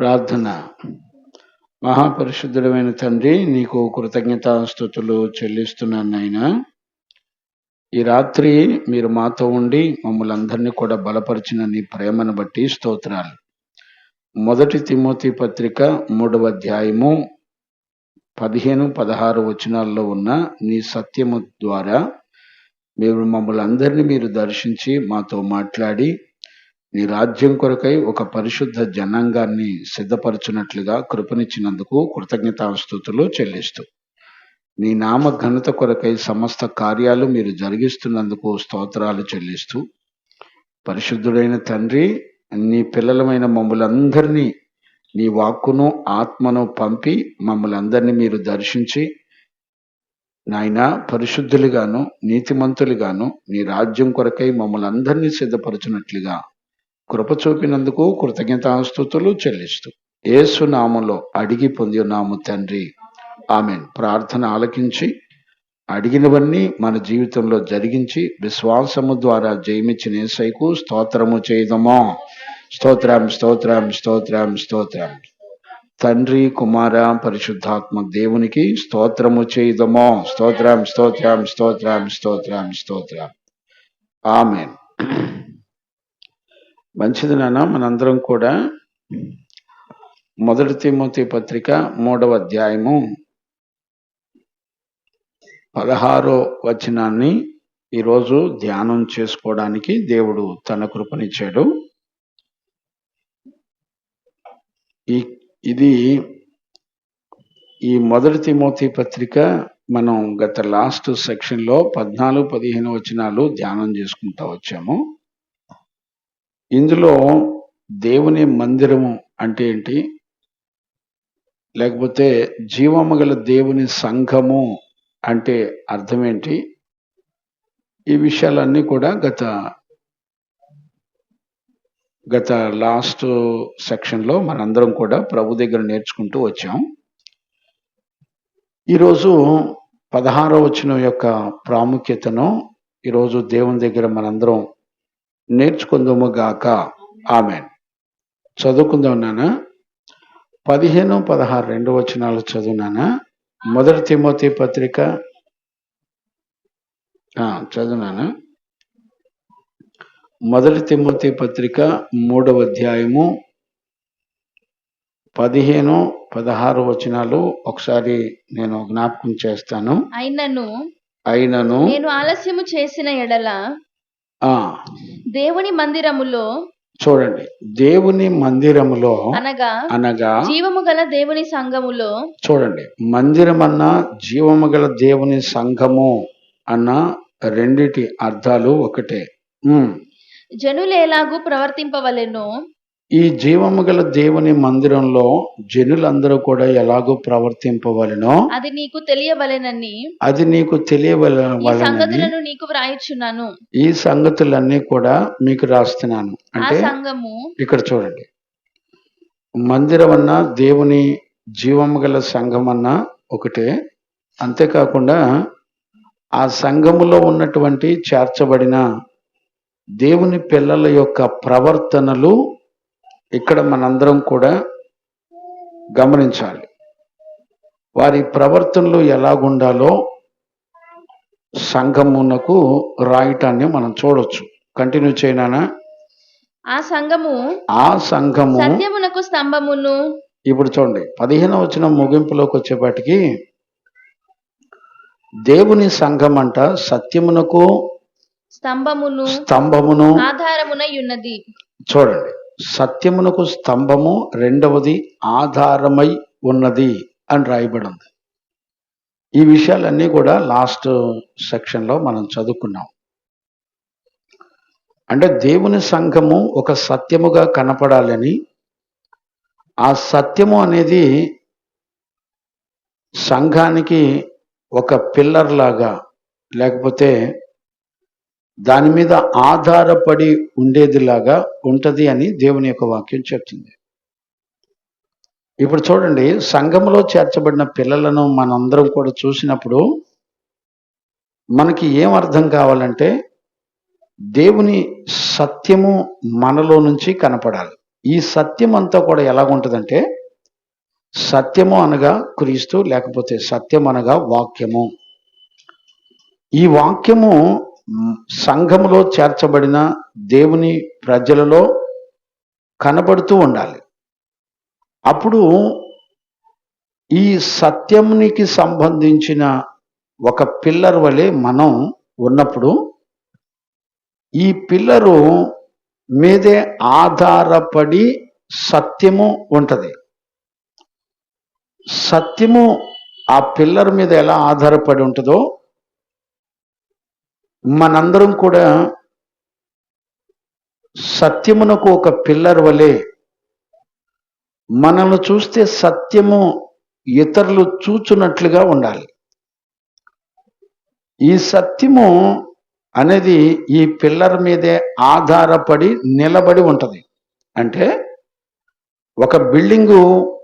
ప్రార్థన. మహాపరిశుద్ధుడమైన తండ్రి, నీకు కృతజ్ఞతాస్తుతులు చెల్లిస్తున్నాను నాయనా. ఈ రాత్రి మీరు మాతో ఉండి మమ్మల్ని అందరినీ కూడా బలపరిచిన నీ ప్రేమను బట్టి స్తోత్రాలు. 1 తిమోతి పత్రిక 3వ అధ్యాయము 15-16 వచనాల్లో ఉన్న నీ సత్యము ద్వారా మీరు మమ్మల్ని అందరినీ మీరు దర్శించి మాతో మాట్లాడి నీ రాజ్యం కొరకై ఒక పరిశుద్ధ జనాంగాన్ని సిద్ధపరచునట్లుగా కృపనిచ్చినందుకు కృతజ్ఞతాస్తుతులు చెల్లిస్తూ, నీ నామ ఘనత కొరకై సమస్త కార్యాలు మీరు జరిగిస్తున్నందుకు స్తోత్రాలు చెల్లిస్తూ, పరిశుద్ధుడైన తండ్రి, నీ పిల్లలమైన మమ్మలందరినీ నీ వాక్కును ఆత్మను పంపి మమ్మల్ని అందరినీ మీరు దర్శించి నాయనా పరిశుద్ధులుగాను నీతిమంతులుగాను నీ రాజ్యం కొరకై మమ్మల్ని అందరినీ సిద్ధపరచునట్లుగా కృప చూపినందుకు కృతజ్ఞతాస్తుతులు చెల్లిస్తూ యేసు నామములో అడిగి పొంది ఉన్నాము తండ్రి, ఆమెన్. ప్రార్థన ఆలకించి అడిగినవన్నీ మన జీవితంలో జరిగించి విశ్వాసము ద్వారా జయమిచ్చిన యేసయ్యకు స్తోత్రము చేయదమో. స్తోత్రం స్తోత్రం స్తోత్రం స్తోత్రం. తండ్రి, కుమార, పరిశుద్ధాత్మ దేవునికి స్తోత్రము చేయదమో. స్తోత్రం స్తోత్రం స్తోత్రం స్తోత్రం స్తోత్రం. ఆమెన్. మంచిది నాన్న. మనందరం కూడా 1 తిమోతి పత్రిక 3వ అధ్యాయము 16వ వచనాన్ని ఈరోజు ధ్యానం చేసుకోవడానికి దేవుడు తన కృపనిచ్చాడు. ఇది ఈ 1 తిమోతి పత్రిక మనం గత లాస్ట్ సెక్షన్లో 14-15 వచనాలు ధ్యానం చేసుకుంటా వచ్చాము. ఇందులో దేవుని మందిరము అంటే ఏంటి, లేకపోతే జీవము గల దేవుని సంఘము అంటే అర్థం ఏంటి, ఈ విషయాలన్నీ కూడా గత లాస్ట్ సెక్షన్లో మనందరం కూడా ప్రభు దగ్గర నేర్చుకుంటూ వచ్చాం. ఈరోజు 16వ వచనం యొక్క ప్రాముఖ్యతను ఈరోజు దేవుని దగ్గర మనందరం నేర్చుకుందాము గాక. ఆమెన్. చదువుకుందాం నాన్న. 15-16 2 వచనాలు చదువునానా. 1 తిమోతి పత్రిక చదువునానా. 1 తిమోతి పత్రిక 3వ అధ్యాయము 15-16 వచనాలు ఒకసారి నేను జ్ఞాపకం చేస్తాను. అయినను నేను ఆలస్యము చేసిన ఎడల దేవుని మందిరములో, చూడండి, దేవుని మందిరములో అనగా జీవము గల దేవుని సంఘములో, చూడండి, మందిరం అన్న జీవము గల దేవుని సంఘము అన్న రెండిటి అర్థాలు ఒకటే. జనులు ఎలాగూ ప్రవర్తింపవలెనో, ఈ జీవము గల దేవుని మందిరంలో జనులందరూ కూడా ఎలాగో ప్రవర్తింపవలెనో అది నీకు తెలియవలెనని సంగతులను నీకు వ్రాయుచున్నాను. ఈ సంగతులన్నీ కూడా మీకు రాస్తున్నాను. అంటే సంఘము ఇక్కడ చూడండి, మందిరం అన్నా దేవుని జీవము గల సంఘం అన్నా ఒకటే. అంతేకాకుండా ఆ సంఘములో ఉన్నటువంటి చేర్చబడిన దేవుని పిల్లల యొక్క ప్రవర్తనలు ఇక్కడ మనందరం కూడా గమనించాలి. వారి ప్రవర్తనలు ఎలాగుండాలో సంఘమునకు రాయటాన్ని మనం చూడొచ్చు. కంటిన్యూ చేయనా. ఆ సంఘము సత్యమునకు స్తంభమును. ఇప్పుడు చూడండి, 15వ వచనం ముగింపులోకి వచ్చేపాటికి దేవుని సంఘం అంట సత్యమునకు స్తంభమును ఆధారమునై ఉన్నది. చూడండి, సత్యమునకు స్తంభము, రెండవది ఆధారమై ఉన్నది అని రాయబడి ఉంది. ఈ విషయాలన్నీ కూడా లాస్ట్ సెక్షన్లో మనం చదువుకున్నాం. అంటే దేవుని సంఘము ఒక సత్యముగా కనపడాలని, ఆ సత్యము అనేది సంఘానికి ఒక పిల్లర్ లాగా, లేకపోతే దాని మీద ఆధారపడి ఉండేదిలాగా ఉంటది అని దేవుని యొక్క వాక్యం చెప్తుంది. ఇప్పుడు చూడండి, సంఘంలో చేర్చబడిన పిల్లలను మనందరం కూడా చూసినప్పుడు మనకి ఏం అర్థం కావాలంటే దేవుని సత్యము మనలో నుంచి కనపడాలి. ఈ సత్యం అంతా కూడా ఎలాగుంటుందంటే, సత్యము అనగా క్రీస్తు, లేకపోతే సత్యం అనగా వాక్యము. ఈ వాక్యము సంఘములో చేర్చబడిన దేవుని ప్రజలలో కనబడుతూ ఉండాలి. అప్పుడు ఈ సత్యమునికి సంబంధించిన ఒక పిల్లర్ వలె మనం ఉన్నప్పుడు, ఈ పిల్లరు మీదే ఆధారపడి సత్యము ఉంటది. సత్యము ఆ పిల్లర్ మీద ఎలా ఆధారపడి ఉంటుందో, మనందరం కూడా సత్యమునకు ఒక పిల్లర్ వలె, మనల్ని చూస్తే సత్యము ఇతరులు చూచున్నట్లుగా ఉండాలి. ఈ సత్యము అనేది ఈ పిల్లర్ మీదే ఆధారపడి నిలబడి ఉంటది. అంటే ఒక బిల్డింగు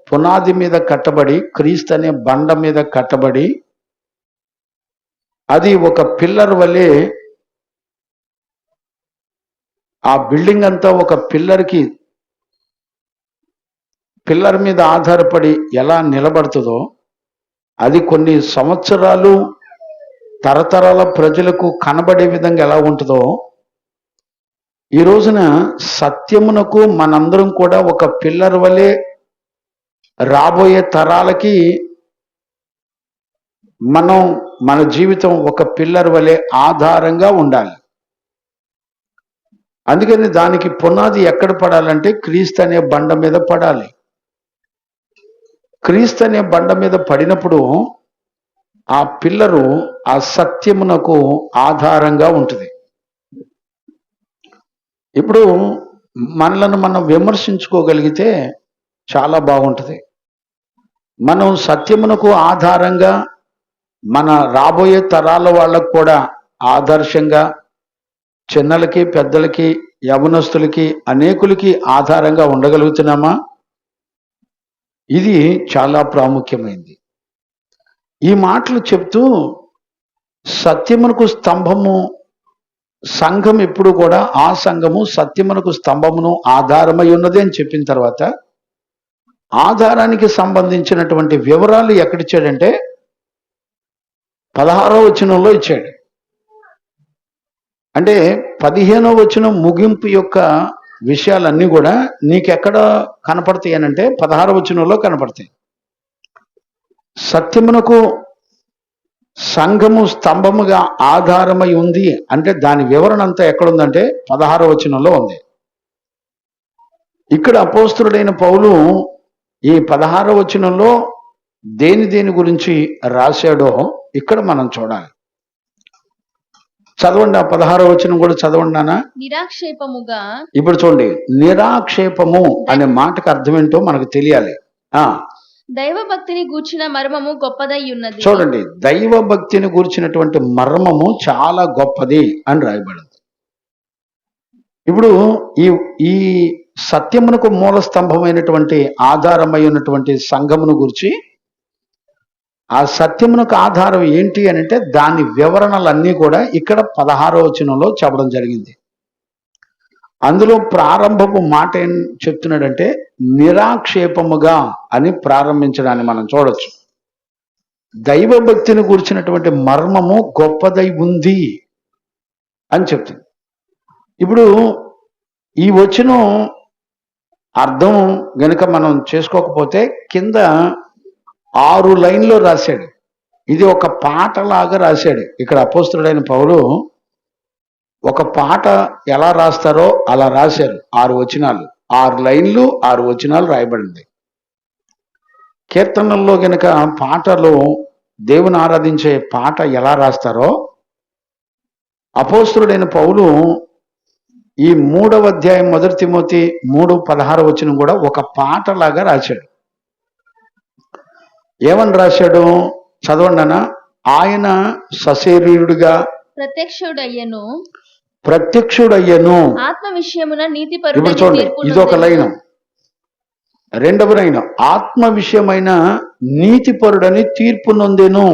పునాది మీద కట్టబడి, క్రీస్తు అనే బండ మీద కట్టబడి, అది ఒక పిల్లర్ వలె, ఆ బిల్డింగ్ అంతా ఒక పిల్లర్ మీద ఆధారపడి ఎలా నిలబడుతుందో, అది కొన్ని సంవత్సరాలు తరతరాల ప్రజలకు కనబడే విధంగా ఎలా ఉంటుందో, ఈ రోజున సత్యమునకు మనందరం కూడా ఒక పిల్లర్ వలె రాబోయే తరాలకి మన జీవితం ఒక పిల్లర్ వలె ఆధారంగా ఉండాలి. అందుకని దానికి పునాది ఎక్కడ పడాలంటే క్రీస్తు అనే బండ మీద పడాలి. క్రీస్తు అనే బండ మీద పడినప్పుడు ఆ పిల్లరు ఆ సత్యమునకు ఆధారంగా ఉంటుంది. ఇప్పుడు మనలను మనం విమర్శించుకోగలిగితే చాలా బాగుంటుంది. మనం సత్యమునకు ఆధారంగా మన రాబోయే తరాల వాళ్ళకు కూడా ఆదర్శంగా, చిన్నలకి, పెద్దలకి, యవనస్తులకి, అనేకులకి ఆధారంగా ఉండగలుగుతున్నామా? ఇది చాలా ప్రాముఖ్యమైంది. ఈ మాటలు చెప్తూ, సత్యమునకు స్తంభము సంఘం ఎప్పుడు కూడా, ఆ సంఘము సత్యమునకు స్తంభమును ఆధారమై ఉన్నది అని చెప్పిన తర్వాత, ఆధారానికి సంబంధించినటువంటి వివరాలు ఎక్కడిచ్చాడంటే 16వ వచనంలో ఇచ్చాడు. అంటే 15వ వచనం ముగింపు యొక్క విషయాలన్నీ కూడా నీకెక్కడ కనపడతాయి అనంటే 16వ వచనంలో కనపడతాయి. సత్యమునకు సంఘము స్తంభముగా ఆధారమై ఉంది అంటే దాని వివరణ అంతా ఎక్కడుందంటే 16వ వచనంలో ఉంది. ఇక్కడ అపోస్తలుడైన పౌలు ఈ 16వ వచనంలో దేని గురించి రాశాడో ఇక్కడ మనం చూడాలి. చదవండి, ఆ 16వ వచనం కూడా చదవండి నాన్న. నిరాక్షేపముగా. ఇప్పుడు చూడండి, నిరాక్షేపము అనే మాటకు అర్థం ఏంటో మనకు తెలియాలి. దైవ భక్తిని గూర్చిన మర్మము గొప్పదై ఉన్నది. చూడండి, దైవ భక్తిని గూర్చినటువంటి మర్మము చాలా గొప్పది అని రాయబడింది. ఇప్పుడు ఈ సత్యమునకు మూల స్తంభమైనటువంటి ఆధారమై ఉన్నటువంటి సంఘమును గురించి, ఆ సత్యమునకు ఆధారం ఏంటి అని అంటే దాని వివరణలన్నీ కూడా ఇక్కడ 16వ వచనంలో చెప్పడం జరిగింది. అందులో ప్రారంభపు మాట ఏం చెప్తున్నాడంటే నిరాక్షేపముగా అని ప్రారంభించడాన్ని మనం చూడొచ్చు. దైవ భక్తిని గురించినటువంటి మర్మము గొప్పదై ఉంది అని చెప్తుంది. ఇప్పుడు ఈ వచనం అర్థం గనుక మనం చేసుకోకపోతే కింద 6 లైన్లో రాశాడు. ఇది ఒక పాటలాగా రాశాడు. ఇక్కడ అపోస్తలుడైన పౌలు ఒక పాట ఎలా రాస్తారో అలా రాశారు. 6 వచనాలు, 6 లైన్లు, 6 వచనాలు రాయబడింది. కీర్తనల్లో గనక పాటలు, దేవుని ఆరాధించే పాట ఎలా రాస్తారో అపోస్తలుడైన పౌలు ఈ 3వ అధ్యాయం 1 తిమోతి 3:16 వచనం కూడా ఒక పాటలాగా రాశాడు. ఏమని రాశాడు చదవండి అన్న. ఆయన సశరీరుడిగా ప్రత్యక్షుడయ్యను ఆత్మ విషయమున నీతిపరుడని చూడండి, ఇదొక లైను. రెండవ లైను, ఆత్మ విషయమైన నీతిపరుడని తీర్పు నొందెను.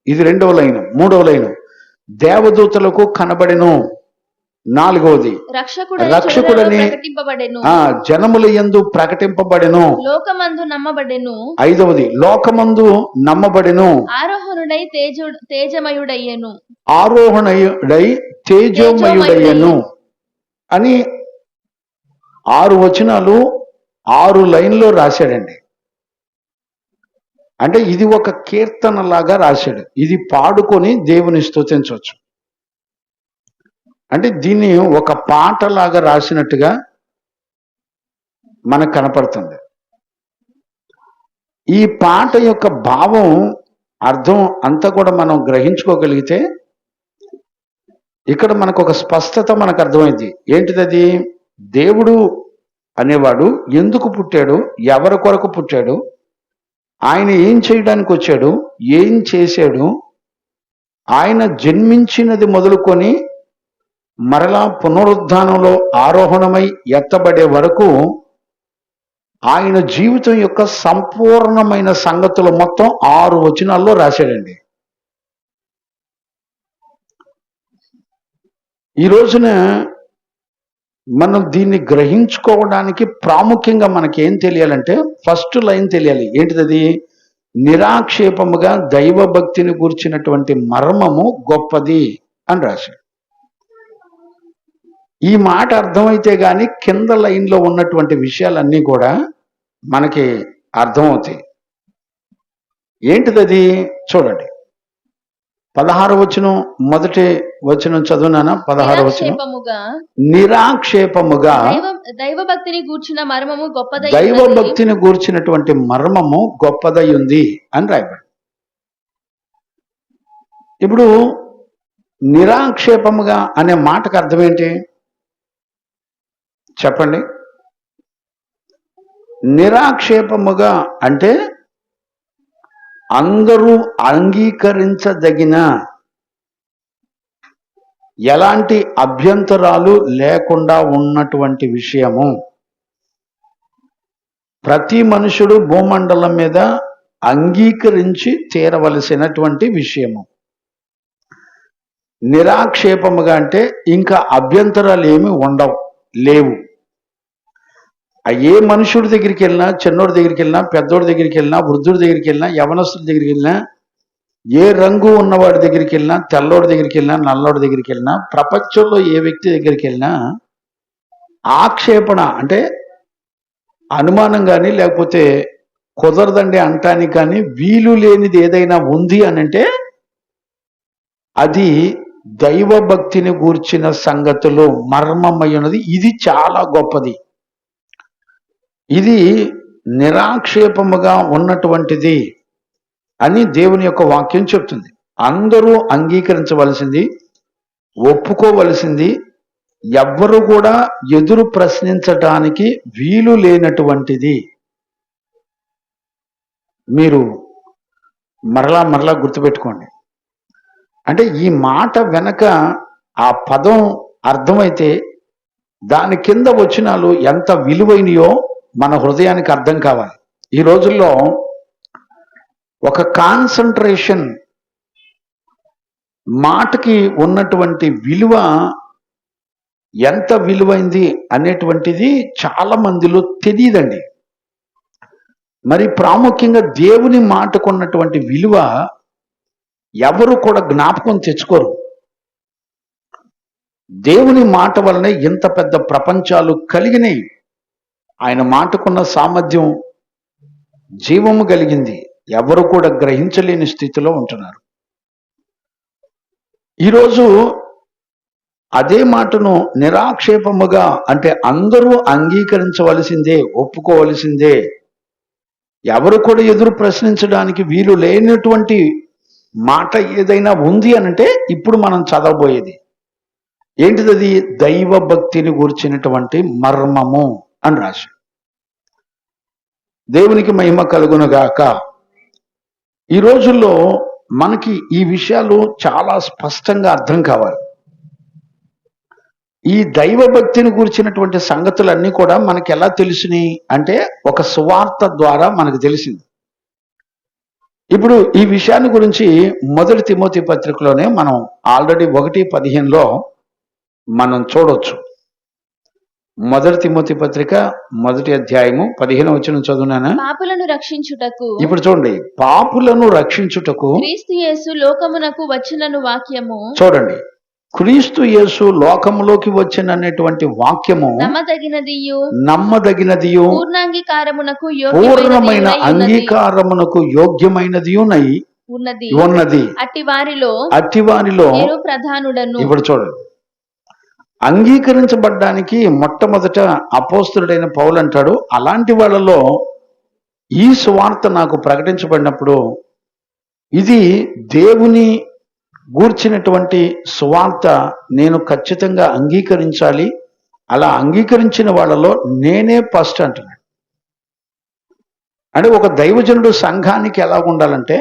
ఇది రెండవ లైను. మూడవ లైను, దేవదూతలకు కనబడెను. నాలుగవది రక్షకుడని ప్రకటింపబడెను, జనముల యందు ప్రకటింపబడెను. లోకమందు నమ్మబడెను. ఐదవది లోకమందు నమ్మబడెను. ఆరోహణుడై తేజమయుడయ్యెను. ఆరోహణుడై తేజోమయుడయ్యను అని 6 వచనాలు 6 లైన్లో రాశాడండి. అంటే ఇది ఒక కీర్తనలాగా రాశాడు. ఇది పాడుకొని దేవుని స్తుతించవచ్చు. అంటే దీన్ని ఒక పాటలాగా రాసినట్టుగా మనకు కనపడుతుంది. ఈ పాట యొక్క భావం అర్థం అంతా కూడా మనం గ్రహించుకోగలిగితే ఇక్కడ మనకు ఒక స్పష్టత మనకు అర్థమైంది. ఏంటిది? దేవుడు అనేవాడు ఎందుకు పుట్టాడు, ఎవరి కొరకు పుట్టాడు, ఆయన ఏం చేయడానికి వచ్చాడు, ఏం చేశాడు, ఆయన జన్మించినది మొదలుకొని మరలా పునరుద్ధానంలో ఆరోహణమై ఎత్తబడే వరకు ఆయన జీవితం యొక్క సంపూర్ణమైన సంగతులు మొత్తం 6 వచనాల్లో రాశాడండి. ఈ రోజున మనం దీన్ని గ్రహించుకోవడానికి ప్రాముఖ్యంగా మనకేం తెలియాలంటే ఫస్ట్ లైన్ తెలియాలి. ఏంటిది? నిరాక్షేపముగా దైవ భక్తిని గూర్చినటువంటి మర్మము గొప్పది అని రాశాడు. ఈ మాట అర్థమైతే గాని కింద లైన్లో ఉన్నటువంటి విషయాలన్నీ కూడా మనకి అర్థమవుతాయి. ఏంటిది? చూడండి, 16వ వచనం మొదటి వచనం చదువునానా? 16వ వచనం, నిరాక్షేపముగా దైవ భక్తిని గూర్చిన మర్మము గొప్పదై, దైవ భక్తిని గూర్చినటువంటి మర్మము గొప్పదై ఉంది అని రాయబడి. ఇప్పుడు నిరాక్షేపముగా అనే మాటకు అర్థం ఏంటి చెప్పండి? నిరాక్షేపముగా అంటే అందరూ అంగీకరించదగిన, ఎలాంటి అభ్యంతరాలు లేకుండా ఉన్నటువంటి విషయము. ప్రతి మనుషుడు భూమండలం మీద అంగీకరించి తీరవలసినటువంటి విషయము. నిరాక్షేపముగా అంటే ఇంకా అభ్యంతరాలు ఏమి ఉండవు, లేవు. ఏ మనుషుడి దగ్గరికి వెళ్ళినా, చిన్నోడి దగ్గరికి వెళ్ళినా, పెద్దోడి దగ్గరికి వెళ్ళినా, వృద్ధుడి దగ్గరికి వెళ్ళినా, యవనస్తుడి దగ్గరికి వెళ్ళినా, ఏ రంగు ఉన్నవాడి దగ్గరికి వెళ్ళినా, తెల్లోడి దగ్గరికి వెళ్ళినా, నల్లోడి దగ్గరికి వెళ్ళినా, ప్రపంచంలో ఏ వ్యక్తి దగ్గరికి వెళ్ళినా ఆక్షేపణ అంటే అనుమానం కానీ లేకపోతే కుదరదండి అంటానికి కానీ వీలు లేనిది ఏదైనా ఉంది అని అంటే అది దైవ భక్తిని గూర్చిన సంగతులు మర్మమైనది. ఇది చాలా గొప్పది. ఇది నిరాక్షేపముగా ఉన్నటువంటిది అని దేవుని యొక్క వాక్యం చెప్తుంది. అందరూ అంగీకరించవలసింది, ఒప్పుకోవలసింది, ఎవ్వరు కూడా ఎదురు ప్రశ్నించటానికి వీలు లేనటువంటిది. మీరు మరలా గుర్తుపెట్టుకోండి. అంటే ఈ మాట వెనక ఆ పదం అర్థమైతే దాని కింద వచనాలు ఎంత విలువైనయో మన హృదయానికి అర్థం కావాలి. ఈ రోజుల్లో ఒక కాన్సంట్రేషన్ మాటకి ఉన్నటువంటి విలువ ఎంత విలువైంది అనేటువంటిది చాలా మందిలో తెలియదండి. మరి ప్రాముఖ్యంగా దేవుని మాటకు ఉన్నటువంటి విలువ ఎవరు కూడా జ్ఞాపకం తెచ్చుకోరు. దేవుని మాట వలనే ఇంత పెద్ద ప్రపంచాలు కలిగినాయి. ఆయన మాటకున్న సామర్థ్యం జీవము కలిగింది. ఎవరు కూడా గ్రహించలేని స్థితిలో ఉంటున్నారు. ఈరోజు అదే మాటను నిరాక్షేపముగా అంటే అందరూ అంగీకరించవలసిందే, ఒప్పుకోవలసిందే, ఎవరు కూడా ఎదురు ప్రశ్నించడానికి వీలు లేనటువంటి మాట ఏదైనా ఉంది అనంటే ఇప్పుడు మనం చదవబోయేది ఏంటిది? దైవ భక్తిని గూర్చినటువంటి మర్మము అని రాసి. దేవునికి మహిమ కలుగునుగాక. ఈ రోజుల్లో మనకి ఈ విషయాలు చాలా స్పష్టంగా అర్థం కావాలి. ఈ దైవ భక్తిని గూర్చినటువంటి సంగతులన్నీ కూడా మనకి ఎలా తెలిసినాయి అంటే ఒక సువార్త ద్వారా మనకు తెలిసింది. ఇప్పుడు ఈ విషయాన్ని గురించి మొదటి తిమోతి పత్రికలోనే మనం ఆల్రెడీ 1:15లో మనం చూడొచ్చు. 1 తిమోతి పత్రిక 1వ అధ్యాయము 15వ వచనం చదువునానా? పాపులను రక్షించుటకు ఇప్పుడు చూడండి, పాపులను రక్షించుటకు క్రీస్తు యేసు లోకమునకు వచ్చినను వాక్యము చూడండి, క్రీస్తు యేసు లోకములోకి వచ్చినటువంటి వాక్యము నమ్మదగినదియు పూర్ణాంగీకారమునకు పూర్ణమైన అంగీకారమునకు యోగ్యమైనది ఉన్నది. అట్టి వారిలో ప్రధానుడను. ఇప్పుడు చూడండి, అంగీకరించబడ్డానికి మొట్టమొదట అపోస్తలుడైన పౌలు అంటాడు, అలాంటి వాళ్ళలో ఈ సువార్త నాకు ప్రకటించబడినప్పుడు ఇది దేవుని గూర్చినటువంటి సువార్త, నేను ఖచ్చితంగా అంగీకరించాలి. అలా అంగీకరించిన వాళ్ళలో నేనే ఫస్ట్ అంటున్నాడు. అంటే ఒక దైవజనుడు సంఘానికి ఎలా ఉండాలంటే,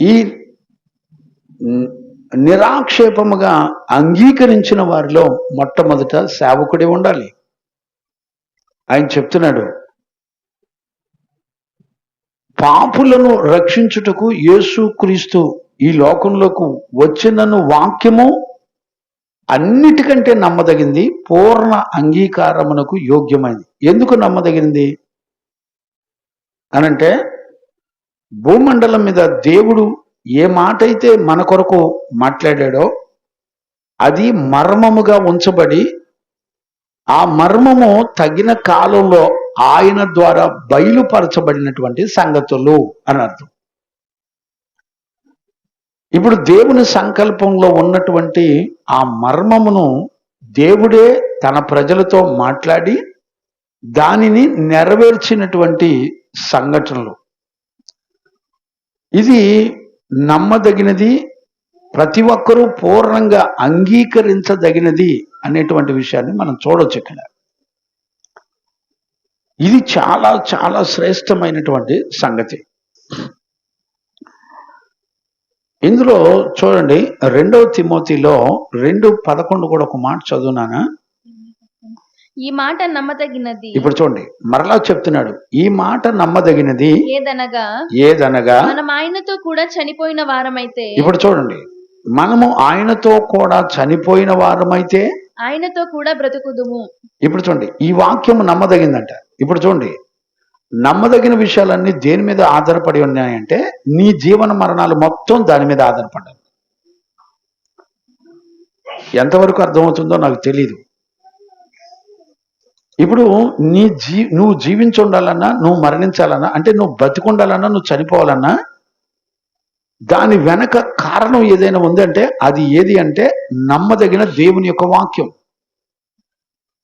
ఈ నిరాక్షేపముగా అంగీకరించిన వారిలో మొట్టమొదట సేవకుడే ఉండాలి. ఆయన చెప్తున్నాడు, పాపులను రక్షించుటకు యేసుక్రీస్తు ఈ లోకంలోకి వచ్చినను వాక్యము అన్నిటికంటే నమ్మదగింది, పూర్ణ అంగీకారమునకు యోగ్యమైంది. ఎందుకు నమ్మదగింది అనంటే, భూమండలం మీద దేవుడు ఏ మాట అయితే మన కొరకు మాట్లాడాడో అది మర్మముగా ఉంచబడి, ఆ మర్మము తగిన కాలంలో ఆయన ద్వారా బయలుపరచబడినటువంటి సంగతులు అని అర్థం. ఇప్పుడు దేవుని సంకల్పంలో ఉన్నటువంటి ఆ మర్మమును దేవుడే తన ప్రజలతో మాట్లాడి దానిని నెరవేర్చినటువంటి సంఘటనలు. ఇది నమ్మదగినది, ప్రతి ఒక్కరూ పూర్ణంగా అంగీకరించదగినది అనేటువంటి విషయాన్ని మనం చూడొచ్చు ఇక్కడ. ఇది చాలా చాలా శ్రేష్టమైనటువంటి సంగతి. ఇందులో చూడండి, 2వ తిమోతిలో 2:11 కూడా ఒక మాట చదువునానా? ఈ మాట నమ్మదగినది. ఇప్పుడు చూడండి, మరలా చెప్తున్నాడు, ఈ మాట నమ్మదగినది ఏదనగా మనం ఆయనతో కూడా చనిపోయిన వారమైతే. ఇప్పుడు చూడండి, మనము ఆయనతో కూడా చనిపోయిన వారమైతే ఆయనతో కూడా బ్రతుకుదుము. ఇప్పుడు చూడండి, ఈ వాక్యము నమ్మదగిందంట. ఇప్పుడు చూడండి, నమ్మదగిన విషయాలన్నీ దేని మీద ఆధారపడి ఉన్నాయంటే, నీ జీవన మరణాలు మొత్తం దాని మీద ఆధారపడ్డాయి. ఎంతవరకు అర్థమవుతుందో నాకు తెలియదు. ఇప్పుడు నువ్వు జీవించి ఉండాలన్నా, నువ్వు మరణించాలన్నా, అంటే నువ్వు బతికుండాలన్నా, నువ్వు చనిపోవాలన్నా, దాని వెనక కారణం ఏదైనా ఉందంటే అది ఏది అంటే నమ్మదగిన దేవుని యొక్క వాక్యం.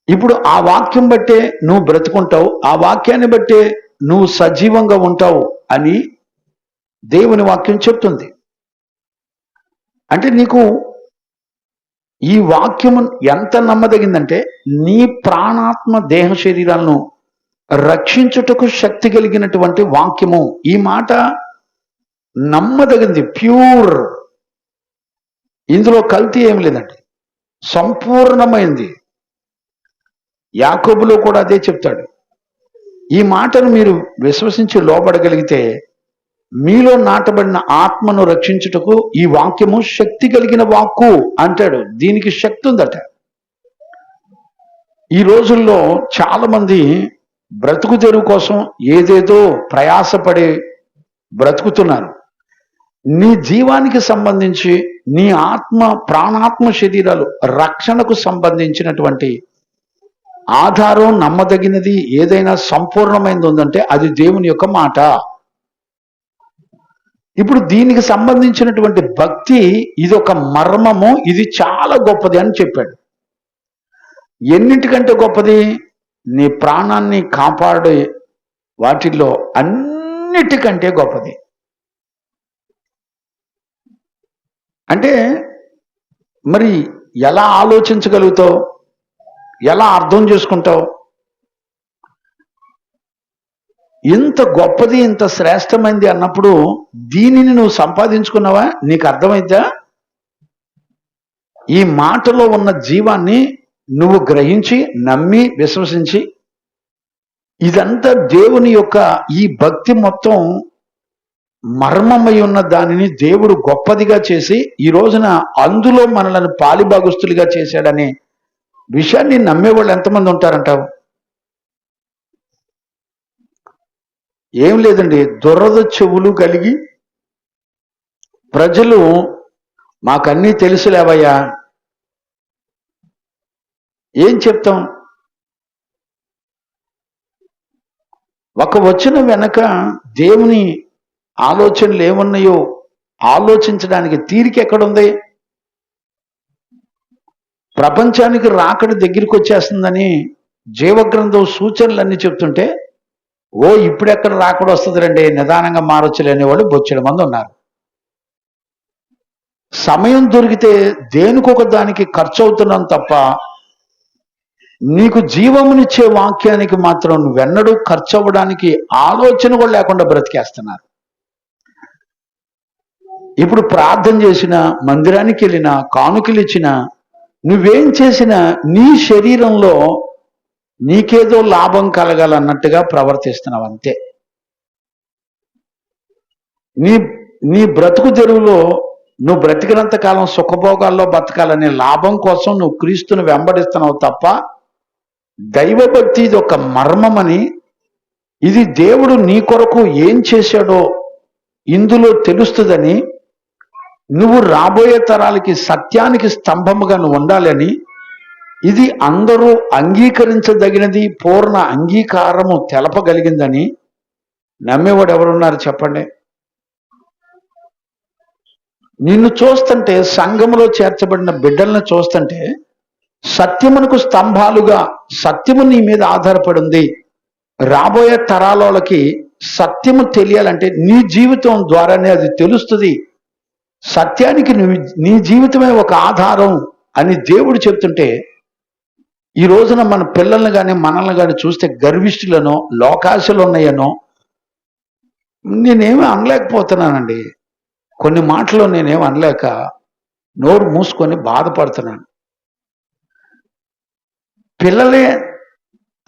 ఇప్పుడు ఆ వాక్యం బట్టే నువ్వు బ్రతుకుంటావు, ఆ వాక్యాన్ని బట్టే నువ్వు సజీవంగా ఉంటావు అని దేవుని వాక్యం చెప్తుంది. అంటే నీకు ఈ వాక్యము ఎంత నమ్మదగిందంటే, నీ ప్రాణాత్మ దేహ శరీరాలను రక్షించుటకు శక్తి కలిగినటువంటి వాక్యము. ఈ మాట నమ్మదగింది, ప్యూర్. ఇందులో కల్తీ ఏం లేదండి, సంపూర్ణమైంది. యాకోబులో కూడా అదే చెప్తాడు. ఈ మాటను మీరు విశ్వసించి లోబడగలిగితే మీలో నాటబడిన ఆత్మను రక్షించుటకు ఈ వాక్యము శక్తి కలిగిన వాక్కు అంటాడు. దీనికి శక్తి ఉందట. ఈ రోజుల్లో చాలా మంది బ్రతుకు తెరువు కోసం ఏదేదో ప్రయాసపడి బ్రతుకుతున్నారు. నీ జీవానికి సంబంధించి, నీ ఆత్మ ప్రాణాత్మ శరీరాలు రక్షణకు సంబంధించినటువంటి ఆధారం నమ్మదగినది ఏదైనా సంపూర్ణమైనది ఉందంటే అది దేవుని యొక్క మాట. ఇప్పుడు దీనికి సంబంధించినటువంటి భక్తి, ఇది ఒక మర్మము, ఇది చాలా గొప్పది అని చెప్పాడు. ఎన్నింటికంటే గొప్పది? నీ ప్రాణాన్ని కాపాడే వాటిల్లో అన్నిటికంటే గొప్పది. అంటే మరి ఎలా ఆలోచించగలుగుతావు, ఎలా అర్థం చేసుకుంటావు? ఇంత గొప్పది, ఇంత శ్రేష్టమైంది అన్నప్పుడు దీనిని నువ్వు సంపాదించుకున్నావా? నీకు అర్థమైందా? ఈ మాటలో ఉన్న జీవాన్ని నువ్వు గ్రహించి, నమ్మి, విశ్వసించి, ఇదంతా దేవుని యొక్క ఈ భక్తి మొత్తం మర్మమై ఉన్న దానిని దేవుడు గొప్పదిగా చేసి ఈ రోజున అందులో మనలను పాలిభాగస్తులుగా చేశాడనే విషయాన్ని నమ్మేవాళ్ళు ఎంతమంది ఉంటారంటావు? ఏం లేదండి, దురద చెవులు కలిగి ప్రజలు మాకన్నీ తెలుసులేవయ్యా, ఏం చెప్తాం? ఒక వచనం వెనక దేవుని ఆలోచనలు ఏమున్నాయో ఆలోచించడానికి తీరిక ఎక్కడుంది? ప్రపంచానికి రాకడ దగ్గరికి వచ్చేస్తుందని జీవగ్రంథం సూచనలన్నీ చెప్తుంటే, ఓ ఇప్పుడెక్కడ రాకడ వస్తుంది రండి, నిదానంగా మారొచ్చులేని వాళ్ళు బొచ్చెడు మంది ఉన్నారు. సమయం దొరికితే దేనికొక దానికి ఖర్చు అవుతున్నాం తప్ప నీకు జీవమునిచ్చే వాక్యానికి మాత్రం నువ్వెన్నడూ ఖర్చు అవ్వడానికి ఆలోచన కూడా లేకుండా బ్రతికేస్తున్నారు. ఇప్పుడు ప్రార్థన చేసిన, మందిరానికి వెళ్ళినా, కానుకలు ఇచ్చినా, నువ్వేం చేసినా నీ శరీరంలో నీకేదో లాభం కలగాలన్నట్టుగా ప్రవర్తిస్తున్నావు అంతే. నీ నీ బ్రతుకు తెరువులో నువ్వు బ్రతికినంత కాలం సుఖభోగాల్లో బతకాలనే లాభం కోసం నువ్వు క్రీస్తుని వెంబడిస్తున్నావు తప్ప దైవభక్తి ఇది ఒక మర్మమని, ఇది దేవుడు నీ కొరకు ఏం చేశాడో ఇందులో తెలుస్తుందని, నువ్వు రాబోయే తరాలకి సత్యానికి స్తంభముగా నువ్వు ఉండాలని, ఇది అందరూ అంగీకరించదగినది, పూర్ణ అంగీకారము తెలపగలిగిందని నమ్మేవాడు ఎవరున్నారు చెప్పండి? నిన్ను చూస్తుంటే, సంఘములో చేర్చబడిన బిడ్డలను చూస్తుంటే సత్యమునకు స్తంభాలుగా సత్యము నీ మీద ఆధారపడి ఉంది. రాబోయే తరాలకి సత్యము తెలియాలంటే నీ జీవితం ద్వారానే అది తెలుస్తుంది. సత్యానికి నీ జీవితమే ఒక ఆధారం అని దేవుడు చెప్తుంటే, ఈ రోజున మన పిల్లల్ని కానీ మనల్ని కానీ చూస్తే గర్విష్ఠులనో లోకాశలు ఉన్నాయనో నేనేమి అనలేకపోతున్నానండి. కొన్ని మాటలు నేనేమి అనలేక నోరు మూసుకొని బాధపడుతున్నాను. పిల్లలే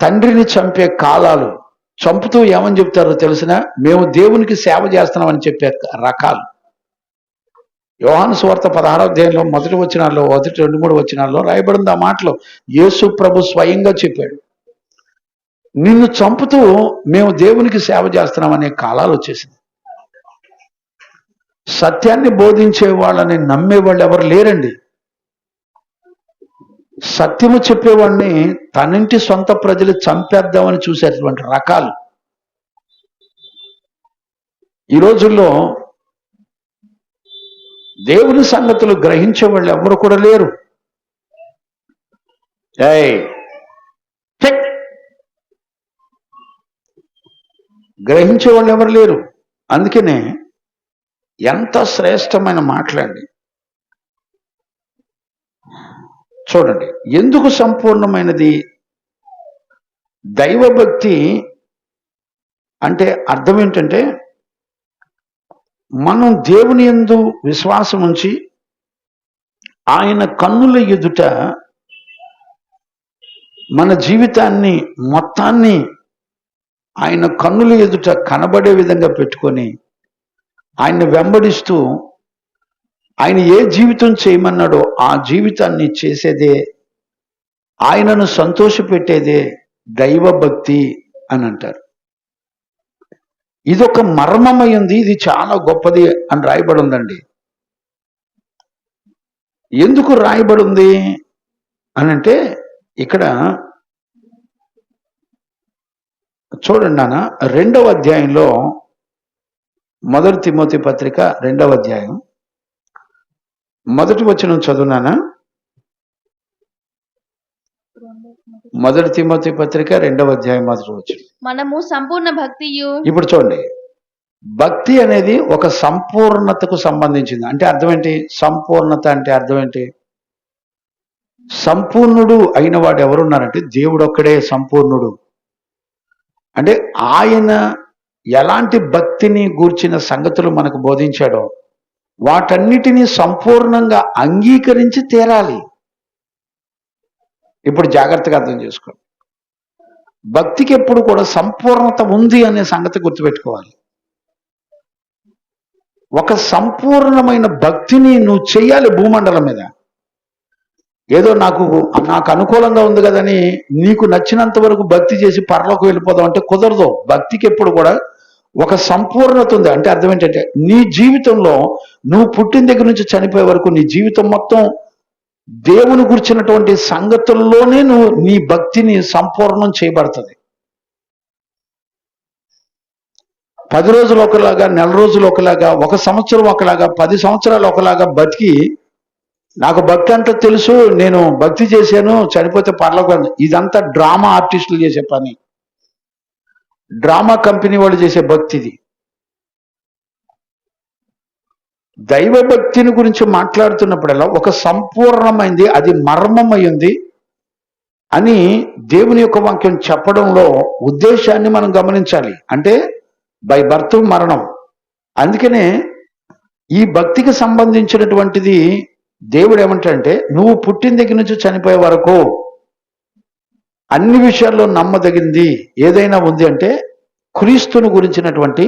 తండ్రిని చంపే కాలాలు, చంపుతూ ఏమని చెప్తారో తెలిసిన, మేము దేవునికి సేవ చేస్తున్నామని చెప్పే రకాలు. యోహాను సువార్త 16వ అధ్యాయంలో మొదటి వచనాల్లో, 1, 2, 3 వచనాల్లో రాయబడింది ఆ మాటలో. యేసు ప్రభు స్వయంగా చెప్పాడు, నిన్ను చంపుతూ మేము దేవునికి సేవ చేస్తున్నామనే కాలాలు వచ్చేసింది. సత్యాన్ని బోధించే వాళ్ళని నమ్మేవాళ్ళు ఎవరు లేరండి. సత్యము చెప్పేవాడిని తనింటి సొంత ప్రజలు చంపేద్దామని చూసేటువంటి రకాలు. ఈ రోజుల్లో దేవుని సంగతులు గ్రహించే వాళ్ళు ఎవరు కూడా లేరు. గ్రహించే వాళ్ళు ఎవరు లేరు. అందుకనే ఎంత శ్రేష్టమైన మాట్లాడి చూడండి, ఎందుకు సంపూర్ణమైనది దైవభక్తి అంటే అర్థం ఏంటంటే, మనం దేవుని యందు విశ్వాసం ఉంచి ఆయన కన్నుల ఎదుట మన జీవితాన్ని మొత్తాన్ని ఆయన కన్నుల ఎదుట కనబడే విధంగా పెట్టుకొని ఆయన్ని వెంబడిస్తూ ఆయన ఏ జీవితం చేయమన్నాడో ఆ జీవితాన్ని చేసేదే, ఆయనను సంతోషపెట్టేదే దైవభక్తి అని అంటారు. ఇదొక మర్మమై ఉంది, ఇది చాలా గొప్పది అని రాయబడి ఉందండి. ఎందుకు రాయబడి ఉంది అని అంటే, ఇక్కడ చూడండి నాన్న, 2వ అధ్యాయంలో, మొదటి తిమోతి పత్రిక 2వ అధ్యాయం మొదటి వచనం చదువునానా. మొదటి తిమోతి పత్రిక 2వ అధ్యాయం మొదటి వచనం. మనము సంపూర్ణ భక్తియు. ఇప్పుడు చూడండి, భక్తి అనేది ఒక సంపూర్ణతకు సంబంధించింది. అంటే అర్థం ఏంటి? సంపూర్ణత అంటే అర్థం ఏంటి? సంపూర్ణుడు అయిన వాడు ఎవరున్నారంటే దేవుడు ఒక్కడే సంపూర్ణుడు. అంటే ఆయన ఎలాంటి భక్తిని గూర్చిన సంగతులు మనకు బోధించాడో వాటన్నిటినీ సంపూర్ణంగా అంగీకరించి తీరాలి. ఇప్పుడు జాగ్రత్తగా అర్థం చేసుకోండి, భక్తికి ఎప్పుడు కూడా సంపూర్ణత ఉంది అనే సంగతి గుర్తుపెట్టుకోవాలి. ఒక సంపూర్ణమైన భక్తిని నువ్వు చెయ్యాలి భూమండలం మీద. ఏదో నాకు అనుకూలంగా ఉంది కదని నీకు నచ్చినంత వరకు భక్తి చేసి పరలోకి వెళ్ళిపోదాం అంటే కుదరదు. భక్తికి ఎప్పుడు కూడా ఒక సంపూర్ణత ఉంది. అంటే అర్థం ఏంటంటే నీ జీవితంలో నువ్వు పుట్టిన దగ్గర నుంచి చనిపోయే వరకు నీ జీవితం మొత్తం దేవుని గురించినటువంటి సంగతుల్లోనే నువ్వు నీ భక్తిని సంపూర్ణం చేయబడుతుంది. 10 రోజులు ఒకలాగా, నెల రోజులు ఒకలాగా, 1 సంవత్సరం ఒకలాగా, 10 సంవత్సరాలు ఒకలాగా బతికి నాకు భక్తి అంతా తెలుసు, నేను భక్తి చేశాను, చనిపోతే పరలోకం, ఇదంతా డ్రామా ఆర్టిస్టులు చేసే పని, డ్రామా కంపెనీ వాళ్ళు చేసే భక్తి ఇది. దైవ భక్తిని గురించి మాట్లాడుతున్నప్పుడల్లా ఒక సంపూర్ణమైంది, అది మర్మమైంది అని దేవుని యొక్క వాక్యం చెప్పడంలో ఉద్దేశాన్ని మనం గమనించాలి. అంటే బై బర్త్ మరణం. అందుకనే ఈ భక్తికి సంబంధించినటువంటిది దేవుడు ఏమంటాడంటే నువ్వు పుట్టిన దగ్గర నుంచి చనిపోయే వరకు అన్ని విషయాల్లో నమ్మదగింది ఏదైనా ఉంది అంటే క్రీస్తుని గురించినటువంటి